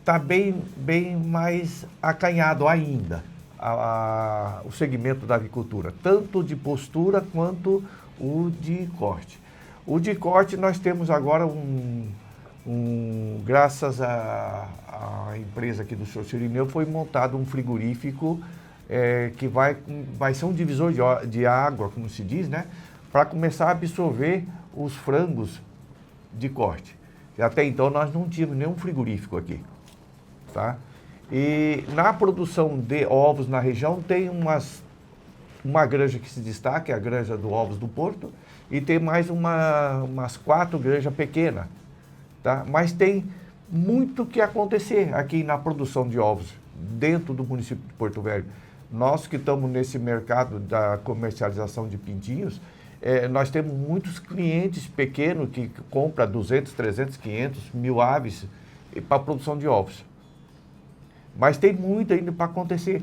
está bem mais acanhado ainda o segmento da avicultura, tanto de postura quanto o de corte. O de corte nós temos agora graças à empresa aqui do Sr. Cirineu, foi montado um frigorífico que vai ser um divisor de água, como se diz, né? Para começar a absorver os frangos de corte. E até então nós não tínhamos nenhum frigorífico aqui, tá? E na produção de ovos na região tem uma granja que se destaca, é a granja do Ovos do Porto, e tem mais umas 4 granjas pequenas, tá? Mas tem muito que acontecer aqui na produção de ovos dentro do município de Porto Velho. Nós que estamos nesse mercado da comercialização de pintinhos, nós temos muitos clientes pequenos que compram 200, 300, 500, 1000 aves para a produção de ovos. Mas tem muito ainda para acontecer.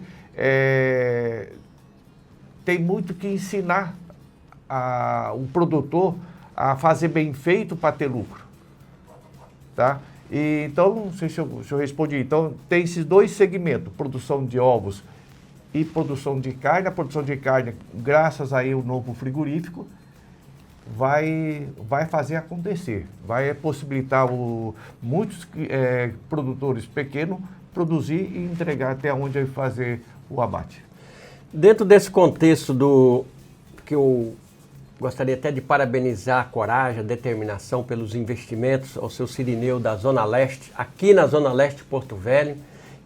Tem muito que ensinar o produtor a fazer bem feito para ter lucro. Tá? E, então, não sei se eu respondi. Então, tem esses 2 segmentos, produção de ovos e produção de carne. A produção de carne, graças a o novo frigorífico, vai fazer acontecer. Vai possibilitar muitos produtores pequenos produzir e entregar até onde vai fazer o abate. Dentro desse contexto que eu gostaria até de parabenizar a coragem, a determinação pelos investimentos ao seu Cirineu da Zona Leste, aqui na Zona Leste de Porto Velho,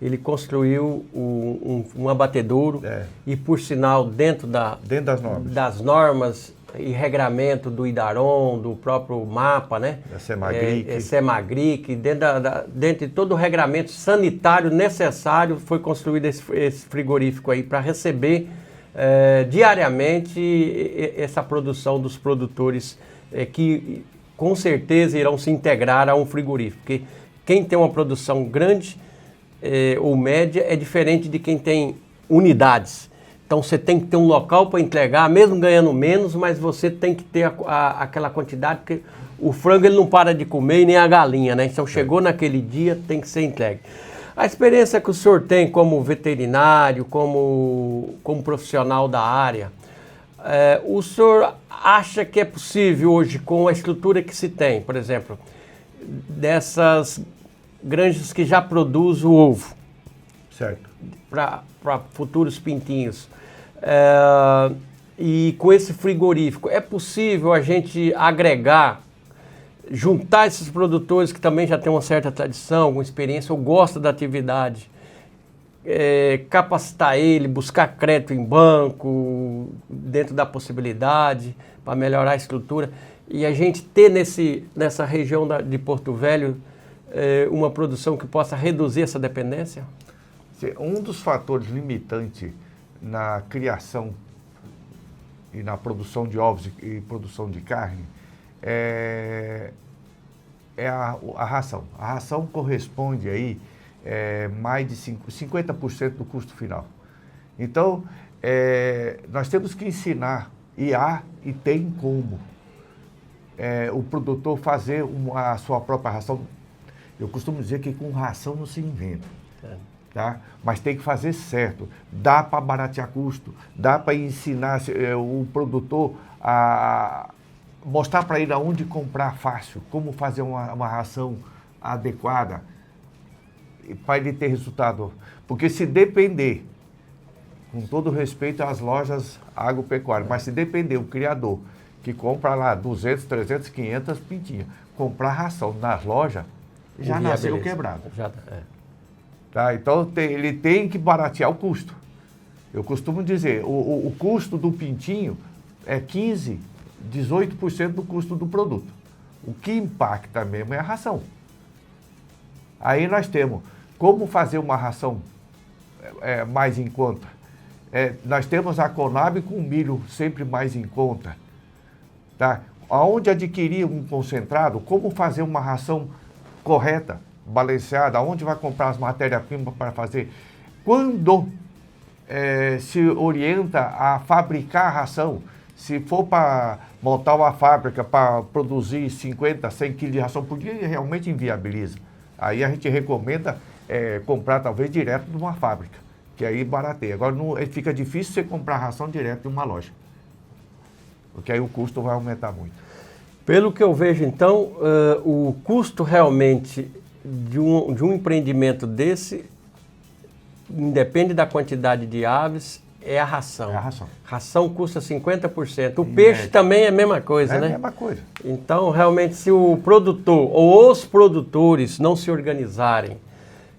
ele construiu um abatedouro e, por sinal, dentro das normas e regramento do IDARON, do próprio MAPA, né? Da SEMAGRIC. SEMAGRIC, dentro de todo o regramento sanitário necessário, foi construído esse frigorífico aí para receber diariamente essa produção dos produtores que com certeza irão se integrar a um frigorífico. Porque quem tem uma produção grande ou média é diferente de quem tem unidades. Então você tem que ter um local para entregar, mesmo ganhando menos, mas você tem que ter aquela quantidade, porque o frango ele não para de comer e nem a galinha, né? Então chegou naquele dia, tem que ser entregue. A experiência que o senhor tem como veterinário, como profissional da área, o senhor acha que é possível hoje, com a estrutura que se tem, por exemplo, dessas granjas que já produzem o ovo, certo, para futuros pintinhos, e com esse frigorífico, é possível a gente agregar, juntar esses produtores que também já têm uma certa tradição, alguma experiência, ou gostam da atividade, capacitar ele, buscar crédito em banco, dentro da possibilidade, para melhorar a estrutura, e a gente ter nessa região de Porto Velho uma produção que possa reduzir essa dependência? Um dos fatores limitantes na criação e na produção de ovos e produção de carne é a ração. A ração corresponde aí mais de 50% do custo final. Então, nós temos que ensinar, e tem como, o produtor fazer a sua própria ração. Eu costumo dizer que com ração não se inventa. Tá? Mas tem que fazer certo. Dá para baratear custo, dá para ensinar o produtor a mostrar para ele aonde comprar fácil, como fazer uma ração adequada para ele ter resultado. Porque se depender, com todo respeito às lojas agropecuárias, mas se depender o criador que compra lá 200, 300, 500 pintinhas, comprar ração nas lojas, já nasceu quebrado. Tá? Então ele tem que baratear o custo. Eu costumo dizer, o custo do pintinho é 15%, 18% do custo do produto. O que impacta mesmo é a ração. Aí nós temos como fazer uma ração mais em conta. Nós temos a Conab com milho sempre mais em conta. Tá? Aonde adquirir um concentrado, como fazer uma ração correta, balanceada, aonde vai comprar as matérias-primas para fazer. Quando se orienta a fabricar a ração, se for para montar uma fábrica para produzir 50, 100 quilos de ração por dia, realmente inviabiliza. Aí a gente recomenda comprar talvez direto de uma fábrica, que aí barateia. Agora fica difícil você comprar ração direto de uma loja, porque aí o custo vai aumentar muito. Pelo que eu vejo, então, o custo realmente de um empreendimento desse, independe da quantidade de aves, é a ração. É a ração. Ração custa 50%. O peixe também é a mesma coisa, né? É a mesma coisa. Então, realmente, se o produtor ou os produtores não se organizarem,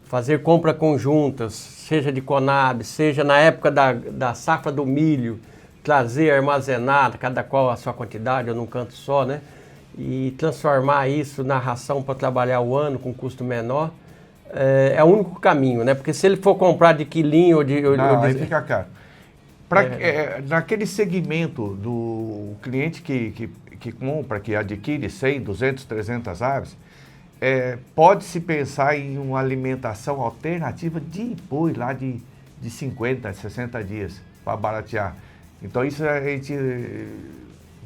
fazer compra conjuntas, seja de Conab, seja na época da safra do milho, trazer, armazenar, cada qual a sua quantidade, ou num canto só, né? E transformar isso na ração para trabalhar o ano com custo menor, é o único caminho, né? Porque se ele for comprar de quilinho ou de... aí fica caro. Naquele segmento do cliente que compra, que adquire 100, 200, 300 aves, pode-se pensar em uma alimentação alternativa depois lá de 50, 60 dias, para baratear. Então isso a gente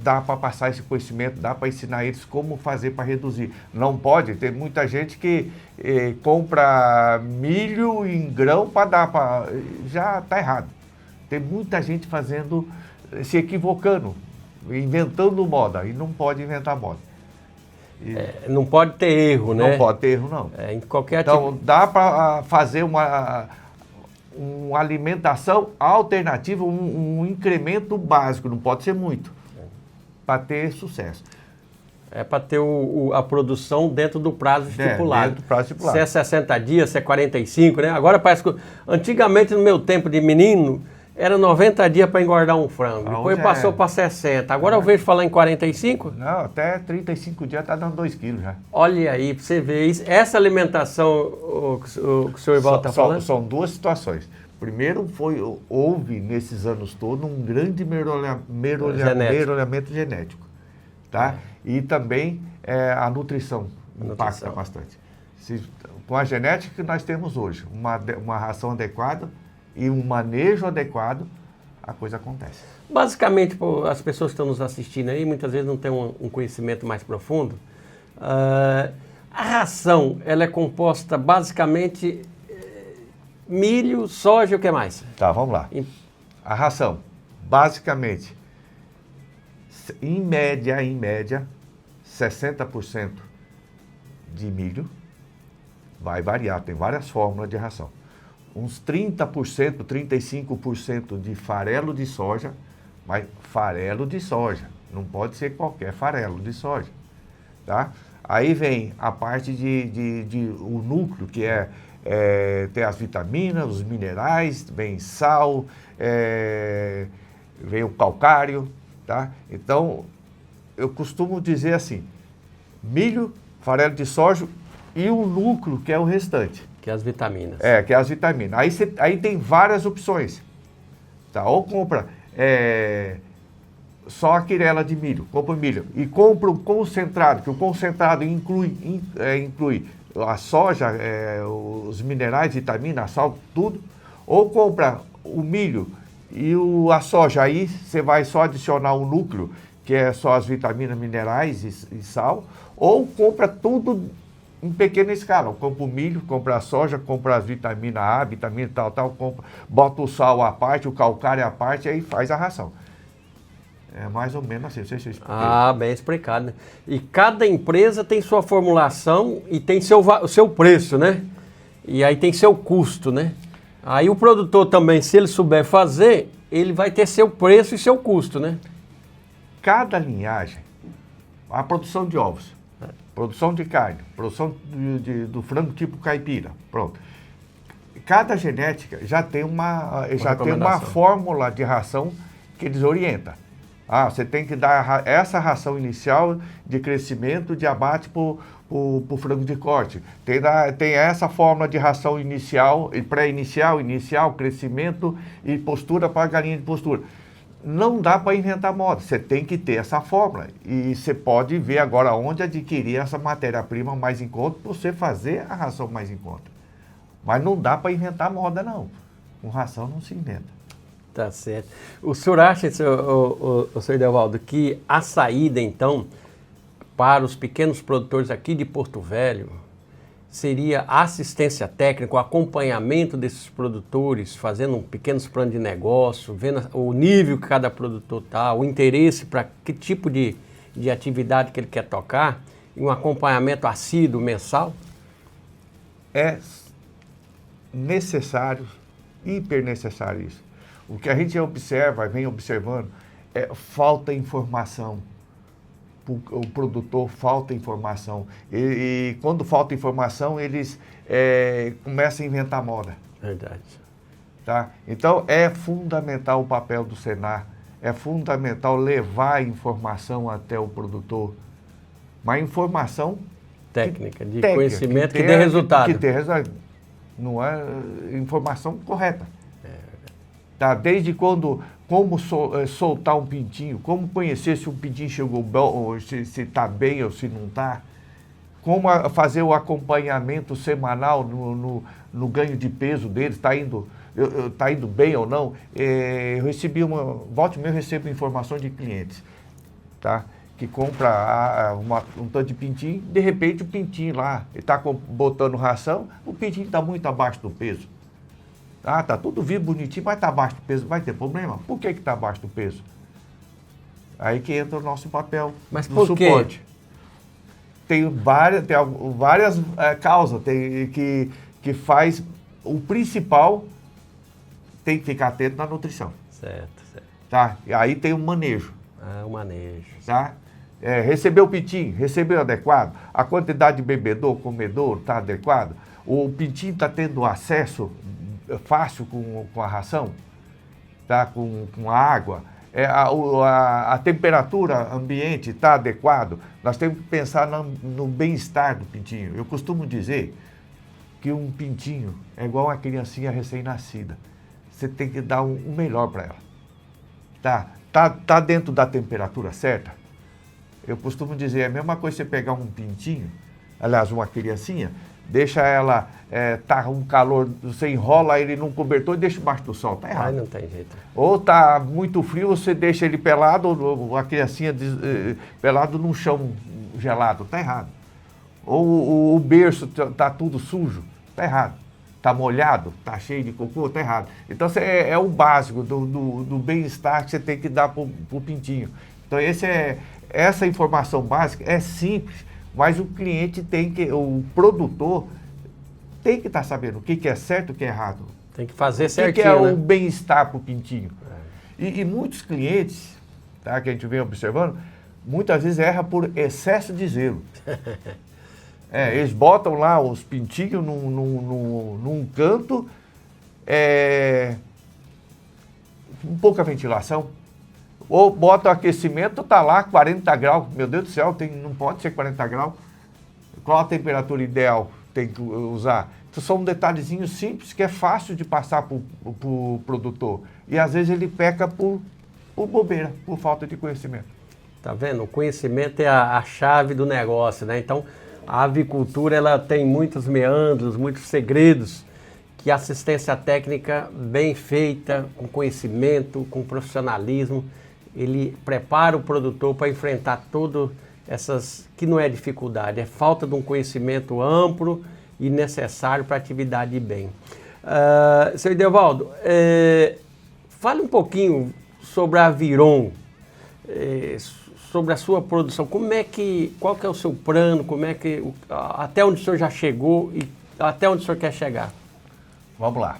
dá para passar esse conhecimento, dá para ensinar eles como fazer para reduzir. Não pode, tem muita gente que compra milho em grão para dar para... Já está errado. Tem muita gente se equivocando, inventando moda, e não pode inventar moda. Não pode ter erro, né? Não pode ter erro, não. Em qualquer então, dá para fazer uma alimentação alternativa, um incremento básico, não pode ser muito, para ter sucesso. É para ter a produção dentro do prazo estipulado. Dentro do prazo estipulado. Se é 60 dias, se é 45, né? Agora parece que... Antigamente, no meu tempo de menino, era 90 dias para engordar um frango. Depois passou para 60. Agora eu vejo falar em 45. Não, até 35 dias está dando 2 quilos já. Olha aí, para você ver isso. Essa alimentação que o senhor Ivaldo está falando? São duas situações. Primeiro, houve nesses anos todos um grande mergulhamento genético. Tá? E também a nutrição impacta bastante. Com a genética que nós temos hoje, uma ração adequada e um manejo adequado, a coisa acontece. Basicamente, as pessoas que estão nos assistindo aí, muitas vezes não têm um conhecimento mais profundo. A ração, ela é composta basicamente milho, soja e o que mais? Tá, vamos lá. A ração, basicamente, em média, 60% de milho, vai variar, tem várias fórmulas de ração. Uns 30%, 35% de farelo de soja, mas farelo de soja, não pode ser qualquer farelo de soja, tá? Aí vem a parte o núcleo, que tem as vitaminas, os minerais, vem sal, vem o calcário, tá? Então, eu costumo dizer assim, milho, farelo de soja e o núcleo, que é o restante. Que é as vitaminas. Que é as vitaminas. Aí tem várias opções. Tá? Ou compra só a quirela de milho, compra milho. E compra um concentrado, que o concentrado inclui a soja, os minerais, vitamina, sal, tudo. Ou compra o milho e a soja. Aí você vai só adicionar o núcleo, que é só as vitaminas, minerais e sal. Ou compra tudo em pequena escala. Compra o milho, compra a soja, compra as vitaminas A, vitamina tal, bota o sal à parte, o calcário à parte, aí faz a ração. É mais ou menos assim, não sei se eu expliquei. Bem explicado, né? E cada empresa tem sua formulação e tem o seu preço, né? E aí tem seu custo, né? Aí o produtor também, se ele souber fazer, ele vai ter seu preço e seu custo, né? Cada linhagem, a produção de ovos, produção de carne, produção do frango tipo caipira, pronto. cada genética já tem uma fórmula de ração que eles orientam. Você tem que dar essa ração inicial de crescimento, de abate para o frango de corte. Tem essa fórmula de ração inicial, pré-inicial, inicial, crescimento e postura para a galinha de postura. Não dá para inventar moda, você tem que ter essa fórmula. E você pode ver agora onde adquirir essa matéria-prima mais em conta para você fazer a ração mais em conta. Mas não dá para inventar moda, não. Com ração não se inventa. Tá certo. O senhor acha, senhor Edevaldo, que a saída, então, para os pequenos produtores aqui de Porto Velho, seria a assistência técnica, o acompanhamento desses produtores, fazendo um pequeno plano de negócio, vendo o nível que cada produtor está, o interesse para que tipo de atividade que ele quer tocar, e um acompanhamento assíduo, mensal? É necessário, hiper necessário isso. O que a gente observa, vem observando, é falta de informação. O produtor falta informação. E quando falta informação, eles começam a inventar moda. Verdade. Tá? Então, é fundamental o papel do Senar. É fundamental levar a informação até o produtor. Mas informação técnica, conhecimento que dê resultado. Que dê resultado. Não é informação correta. Tá? Desde como soltar um pintinho, como conhecer se um pintinho chegou bom, ou se está bem ou se não está, como fazer o acompanhamento semanal no ganho de peso deles, está indo bem ou não. Eu recebi volta e meia eu recebo informação de clientes, tá? Que compra um tanto de pintinho, de repente o pintinho lá, ele está botando ração, o pintinho está muito abaixo do peso. Tá tudo vivo, bonitinho, mas está abaixo do peso, vai ter problema? Por que está abaixo do peso? Aí que entra o nosso papel no suporte. Tem várias causas que faz, o principal tem que ficar atento na nutrição. Certo. Tá? E aí tem o manejo. O manejo. Tá? Recebeu o pintinho, recebeu adequado, a quantidade de bebedor, comedor está adequado, o pintinho está tendo acesso fácil com a ração, tá? com a água, a temperatura ambiente está adequado. Nós temos que pensar no bem-estar do pintinho. Eu costumo dizer que um pintinho é igual uma criancinha recém-nascida. Você tem que dar o melhor para ela. Tá dentro da temperatura certa? Eu costumo dizer, é a mesma coisa você pegar um pintinho, aliás, uma criancinha, deixa ela, tá um calor, você enrola ele num cobertor e deixa embaixo do sol, tá errado. Não tem jeito. Ou tá muito frio, você deixa ele pelado, ou a criancinha pelado num chão gelado, tá errado. Ou o berço tá tudo sujo, tá errado. Tá molhado, tá cheio de cocô, tá errado. Então é o básico do bem-estar que você tem que dar pro pintinho. Então essa informação básica é simples, mas o cliente o produtor tem que estar sabendo o que é certo e o que é errado. Tem que fazer certinho, que é o bem-estar para o pintinho. E muitos clientes, tá, que a gente vem observando, muitas vezes erram por excesso de zelo. Eles botam lá os pintinhos num canto, com pouca ventilação. Ou bota o aquecimento, tá lá 40 graus. Meu Deus do céu, não pode ser 40 graus. Qual a temperatura ideal tem que usar? Então, são detalhezinhos simples que é fácil de passar para o produtor. E às vezes ele peca por bobeira, por falta de conhecimento. Tá vendo? O conhecimento é a chave do negócio, né? Então, a avicultura ela tem muitos meandros, muitos segredos que a assistência técnica bem feita, com conhecimento, com profissionalismo, ele prepara o produtor para enfrentar todas essas, que não é dificuldade, é falta de um conhecimento amplo e necessário para a atividade de bem. Seu Edevaldo, fale um pouquinho sobre a Aviron, sobre a sua produção, qual que é o seu plano, até onde o senhor já chegou e até onde o senhor quer chegar? Vamos lá.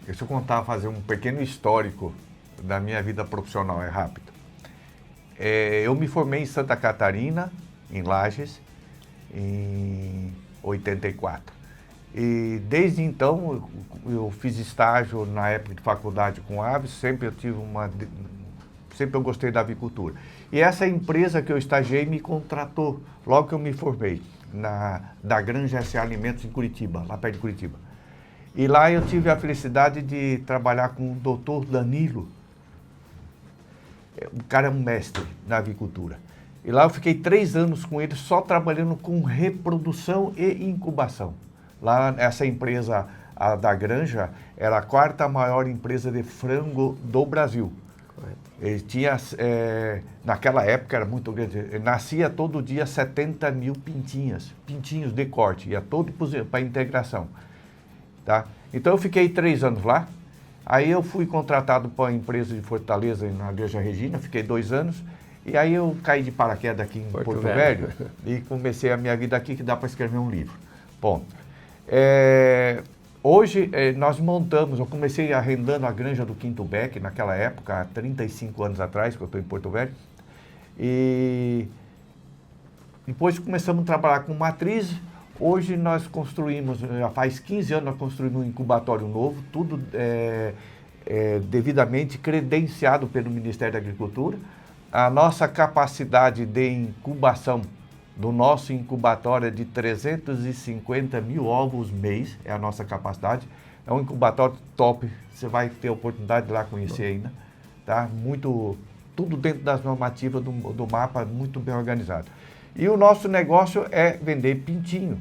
Deixa eu fazer um pequeno histórico da minha vida profissional, é rápido. Eu me formei em Santa Catarina, em Lages, em 84. E desde então eu fiz estágio na época de faculdade com aves, sempre eu gostei da avicultura. E essa empresa que eu estagiei me contratou logo que eu me formei, da Granja S.A. Alimentos em Curitiba, lá perto de Curitiba. E lá eu tive a felicidade de trabalhar com o Dr. Danilo. O cara é um mestre na avicultura. E lá eu fiquei 3 anos com ele só trabalhando com reprodução e incubação. Lá essa empresa da Granja era a 4ª maior empresa de frango do Brasil. Ele tinha, naquela época era muito grande, nascia todo dia 70 mil pintinhos de corte, ia todo para integração. Tá? Então eu fiquei 3 anos lá, aí eu fui contratado para uma empresa de Fortaleza, na Granja Regina, fiquei 2 anos, e aí eu caí de paraquedas aqui em Porto Velho e comecei a minha vida aqui, que dá para escrever um livro. Ponto. Hoje nós montamos, eu comecei arrendando a Granja do Quinto Beck, naquela época, há 35 anos atrás, que eu estou em Porto Velho, e depois começamos a trabalhar com matriz. Hoje nós construímos, já faz 15 anos nós construímos um incubatório novo, tudo devidamente credenciado pelo Ministério da Agricultura. A nossa capacidade de incubação do nosso incubatório é de 350 mil ovos mês, é a nossa capacidade. É um incubatório top, você vai ter a oportunidade de lá conhecer ainda. Tá? Tudo dentro das normativas do mapa, muito bem organizado. E o nosso negócio é vender pintinho.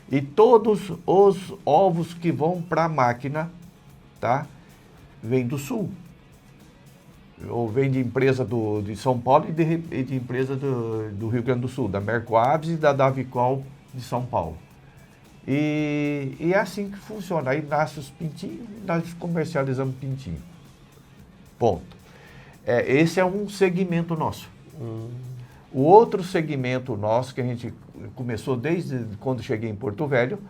E todos os ovos que vão para a máquina, tá, vêm do Sul. Ou vem de empresa de São Paulo e de empresa do Rio Grande do Sul, da Mercoaves e da Davicol de São Paulo. E é assim que funciona. Aí nascem os pintinhos e nós comercializamos pintinho. Ponto. Esse é um segmento nosso. O outro segmento nosso, que a gente começou desde quando cheguei em Porto Velho,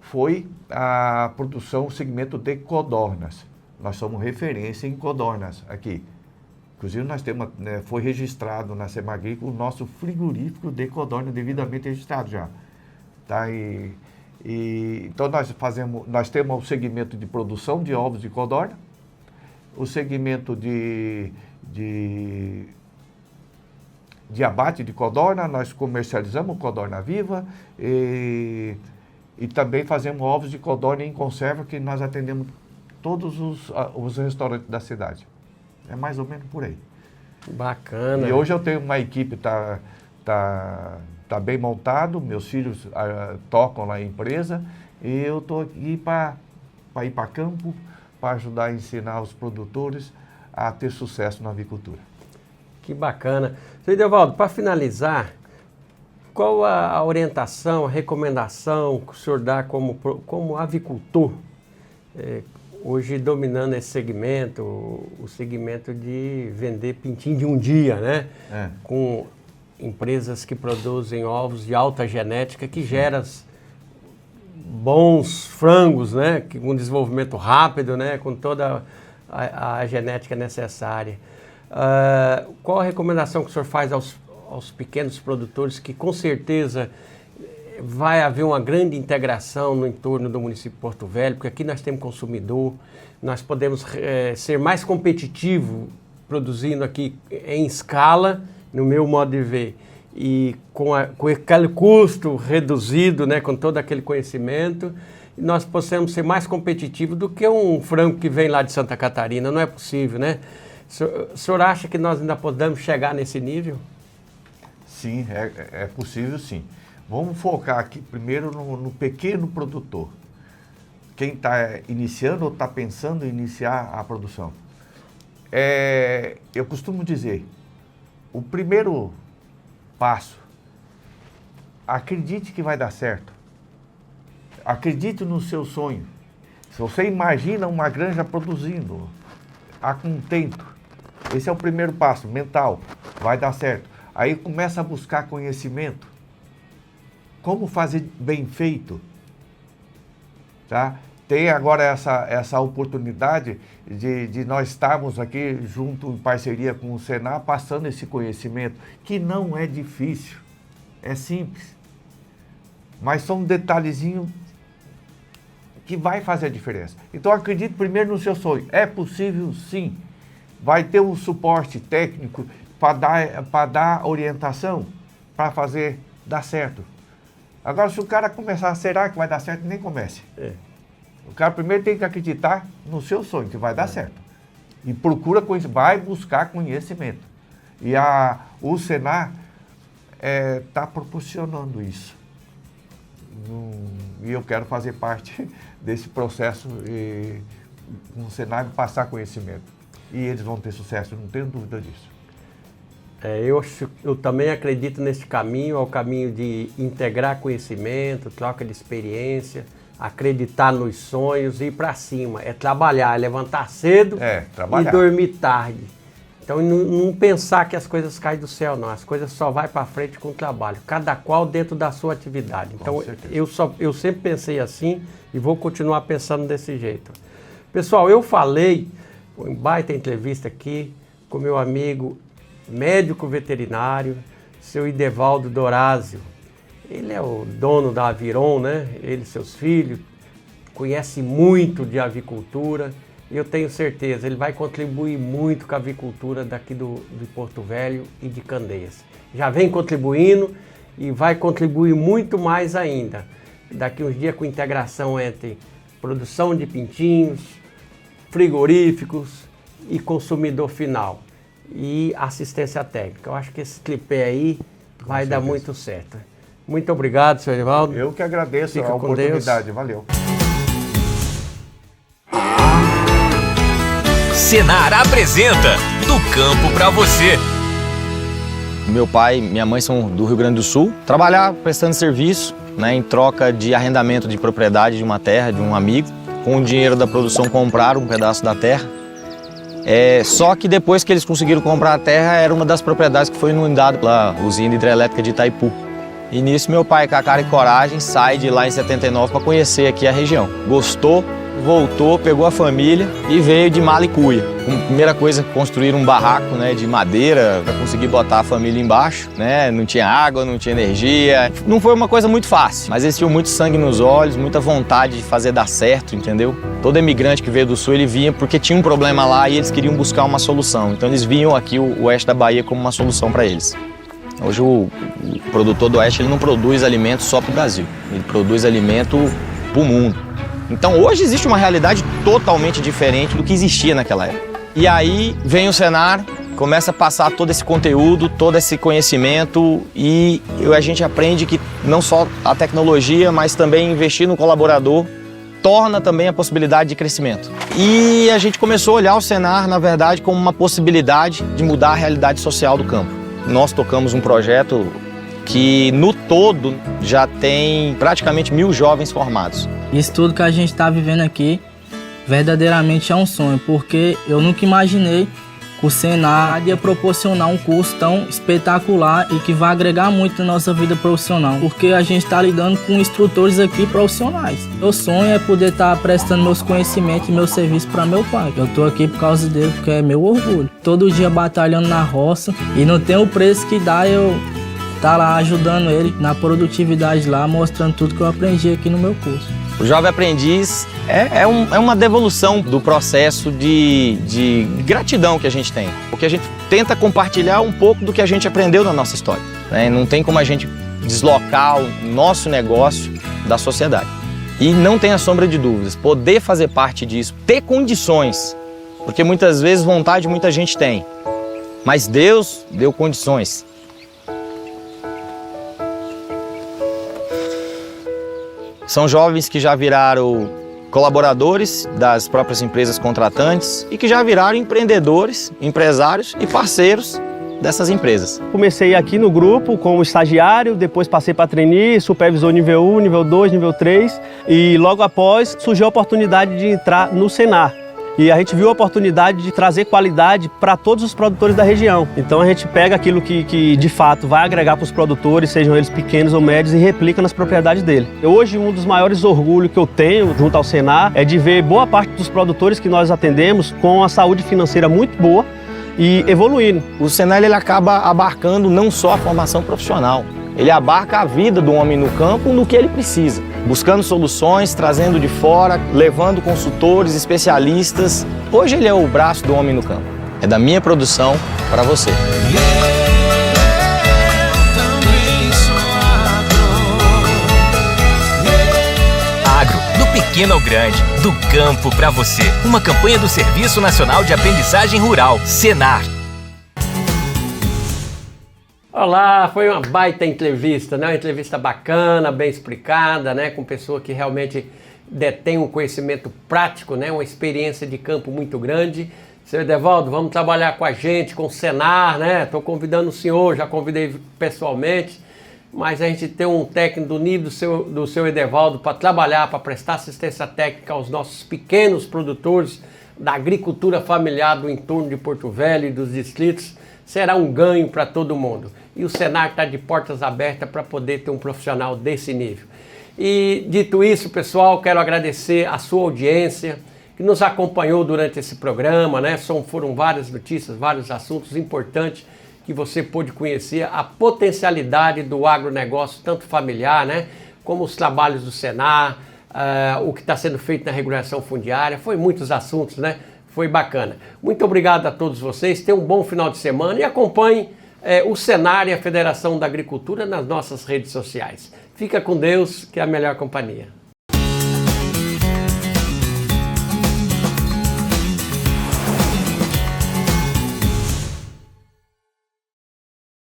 foi a produção, o segmento de codornas. Nós somos referência em codornas aqui. Inclusive, nós temos, foi registrado na Semagric o nosso frigorífico de codorna, devidamente registrado já. Tá? Então, nós temos o segmento de produção de ovos de codorna, o segmento de abate de codorna, nós comercializamos codorna viva e também fazemos ovos de codorna em conserva, que nós atendemos todos os restaurantes da cidade. É mais ou menos por aí. Bacana. E hoje eu tenho uma equipe, tá bem montado, meus filhos tocam lá a empresa, e eu estou aqui para ir para campo, para ajudar a ensinar os produtores a ter sucesso na avicultura. Que bacana. Seu Edevaldo, para finalizar, qual a orientação, a recomendação que o senhor dá como avicultor, hoje dominando esse segmento, o segmento de vender pintinho de um dia, né? Com empresas que produzem ovos de alta genética, que geram bons frangos, né? Com desenvolvimento rápido, né? Com toda a genética necessária. Qual a recomendação que o senhor faz aos pequenos produtores, que com certeza vai haver uma grande integração no entorno do município de Porto Velho, porque aqui nós temos consumidor, nós podemos ser mais competitivo produzindo aqui em escala, no meu modo de ver, e com aquele custo reduzido, né, com todo aquele conhecimento, nós possamos ser mais competitivos do que um frango que vem lá de Santa Catarina. Não é possível, né? O senhor acha que nós ainda podemos chegar nesse nível? Sim, é possível sim. Vamos focar aqui primeiro no pequeno produtor. Quem está iniciando ou está pensando em iniciar a produção. Eu costumo dizer, o primeiro passo, acredite que vai dar certo. Acredite no seu sonho. Se você imagina uma granja produzindo a contento, esse é o primeiro passo, mental, vai dar certo. Aí começa a buscar conhecimento. Como fazer bem feito, tá? Tem agora essa oportunidade de nós estarmos aqui junto, em parceria com o Senar, passando esse conhecimento, que não é difícil, é simples. Mas são detalhezinhos que vai fazer a diferença. Então acredite primeiro no seu sonho. É possível sim. Vai ter um suporte técnico para dar orientação, para fazer dar certo. Agora, se o cara começar, será que vai dar certo? Nem comece. O cara primeiro tem que acreditar no seu sonho, que vai dar certo. E procura conhecer, vai buscar conhecimento. E o Senar está proporcionando isso. E eu quero fazer parte desse processo e o Senar passar conhecimento. E eles vão ter sucesso, não tenho dúvida disso. Eu também acredito nesse caminho, é o caminho de integrar conhecimento, troca de experiência, acreditar nos sonhos e ir para cima. É trabalhar, é levantar cedo e dormir tarde. Então não pensar que as coisas caem do céu, não. As coisas só vai para frente com o trabalho, cada qual dentro da sua atividade. Então eu sempre pensei assim e vou continuar pensando desse jeito. Pessoal, eu falei, em baita entrevista aqui com meu amigo médico veterinário, seu Idevaldo Dorásio. Ele é o dono da Aviron, né? Ele e seus filhos, conhece muito de avicultura e eu tenho certeza, ele vai contribuir muito com a avicultura daqui de Porto Velho e de Candeias. Já vem contribuindo e vai contribuir muito mais ainda. Daqui uns dias com integração entre produção de pintinhos, frigoríficos e consumidor final. E assistência técnica. Eu acho que esse tripé aí vai dar muito certo. Muito obrigado, senhor Edivaldo. Eu que agradeço a oportunidade. Valeu. Senar apresenta Do Campo para Você. Meu pai e minha mãe são do Rio Grande do Sul. Trabalhar prestando serviço, né, em troca de arrendamento de propriedade de uma terra, de um amigo. Com o dinheiro da produção compraram um pedaço da terra. Só que depois que eles conseguiram comprar a terra, era uma das propriedades que foi inundada pela usina hidrelétrica de Itaipu. E nisso meu pai, com a cara e coragem, sai de lá em 79 para conhecer aqui a região. Gostou, voltou, pegou a família e veio de mala e cuia. A primeira coisa, construir um barraco, né, de madeira para conseguir botar a família embaixo, né? Não tinha água, não tinha energia. Não foi uma coisa muito fácil, mas eles tinham muito sangue nos olhos, muita vontade de fazer dar certo, entendeu? Todo imigrante que veio do Sul, ele vinha porque tinha um problema lá e eles queriam buscar uma solução. Então eles vinham aqui o oeste da Bahia como uma solução para eles. Hoje o produtor do oeste, ele não produz alimento só para o Brasil, ele produz alimento para o mundo. Então hoje existe uma realidade totalmente diferente do que existia naquela época. E aí vem o Senar, começa a passar todo esse conteúdo, todo esse conhecimento e a gente aprende que não só a tecnologia, mas também investir no colaborador torna também a possibilidade de crescimento. E a gente começou a olhar o Senar, na verdade, como uma possibilidade de mudar a realidade social do campo. Nós tocamos um projeto que no todo já tem praticamente 1000 jovens formados. Isso tudo que a gente está vivendo aqui verdadeiramente é um sonho, porque eu nunca imaginei que o Senar ia proporcionar um curso tão espetacular e que vai agregar muito na nossa vida profissional, porque a gente está lidando com instrutores aqui profissionais. Meu sonho é poder estar prestando meus conhecimentos e meu serviço para meu pai. Eu estou aqui por causa dele, porque é meu orgulho. Todo dia batalhando na roça e não tem o preço que dá eu estar lá ajudando ele na produtividade lá, mostrando tudo que eu aprendi aqui no meu curso. O Jovem Aprendiz é uma devolução do processo de gratidão que a gente tem. Porque a gente tenta compartilhar um pouco do que a gente aprendeu na nossa história, né? Não tem como a gente deslocar o nosso negócio da sociedade. E não tenha sombra de dúvidas, poder fazer parte disso, ter condições, porque muitas vezes vontade muita gente tem, mas Deus deu condições. São jovens que já viraram colaboradores das próprias empresas contratantes e que já viraram empreendedores, empresários e parceiros dessas empresas. Comecei aqui no grupo como estagiário, depois passei para trainee, supervisor nível 1, nível 2, nível 3 e logo após surgiu a oportunidade de entrar no Senar. E a gente viu a oportunidade de trazer qualidade para todos os produtores da região. Então a gente pega aquilo que de fato vai agregar para os produtores, sejam eles pequenos ou médios, e replica nas propriedades dele. Hoje um dos maiores orgulhos que eu tenho junto ao Senar é de ver boa parte dos produtores que nós atendemos com a saúde financeira muito boa e evoluindo. O Senar ele acaba abarcando não só a formação profissional, ele abarca a vida do homem no campo no que ele precisa. buscando soluções, trazendo de fora, levando consultores, especialistas. Hoje ele é o braço do homem no campo. É da minha produção para você. Pequeno ao grande, do campo para você. Uma campanha do Serviço Nacional de Aprendizagem Rural, Senar. Olá, foi uma baita entrevista, né? Uma entrevista bacana, bem explicada, né? Com pessoa que realmente detém um conhecimento prático, né? Uma experiência de campo muito grande. Seu Edevaldo, vamos trabalhar com a gente, com o Senar, né? Estou convidando o senhor, já convidei pessoalmente. Mas a gente tem um técnico do nível do seu Edevaldo para trabalhar, para prestar assistência técnica aos nossos pequenos produtores da agricultura familiar do entorno de Porto Velho e dos distritos, será um ganho para todo mundo. E o Senar está de portas abertas para poder ter um profissional desse nível. E dito isso, pessoal, quero agradecer a sua audiência que nos acompanhou durante esse programa, né? Foram várias notícias, vários assuntos importantes que você pôde conhecer a potencialidade do agronegócio, tanto familiar, né, como os trabalhos do Senar, o que está sendo feito na regulação fundiária. Foi muitos assuntos, né? Foi bacana. Muito obrigado a todos vocês. Tenham um bom final de semana e acompanhem o Senar e a Federação da Agricultura nas nossas redes sociais. Fica com Deus, que é a melhor companhia.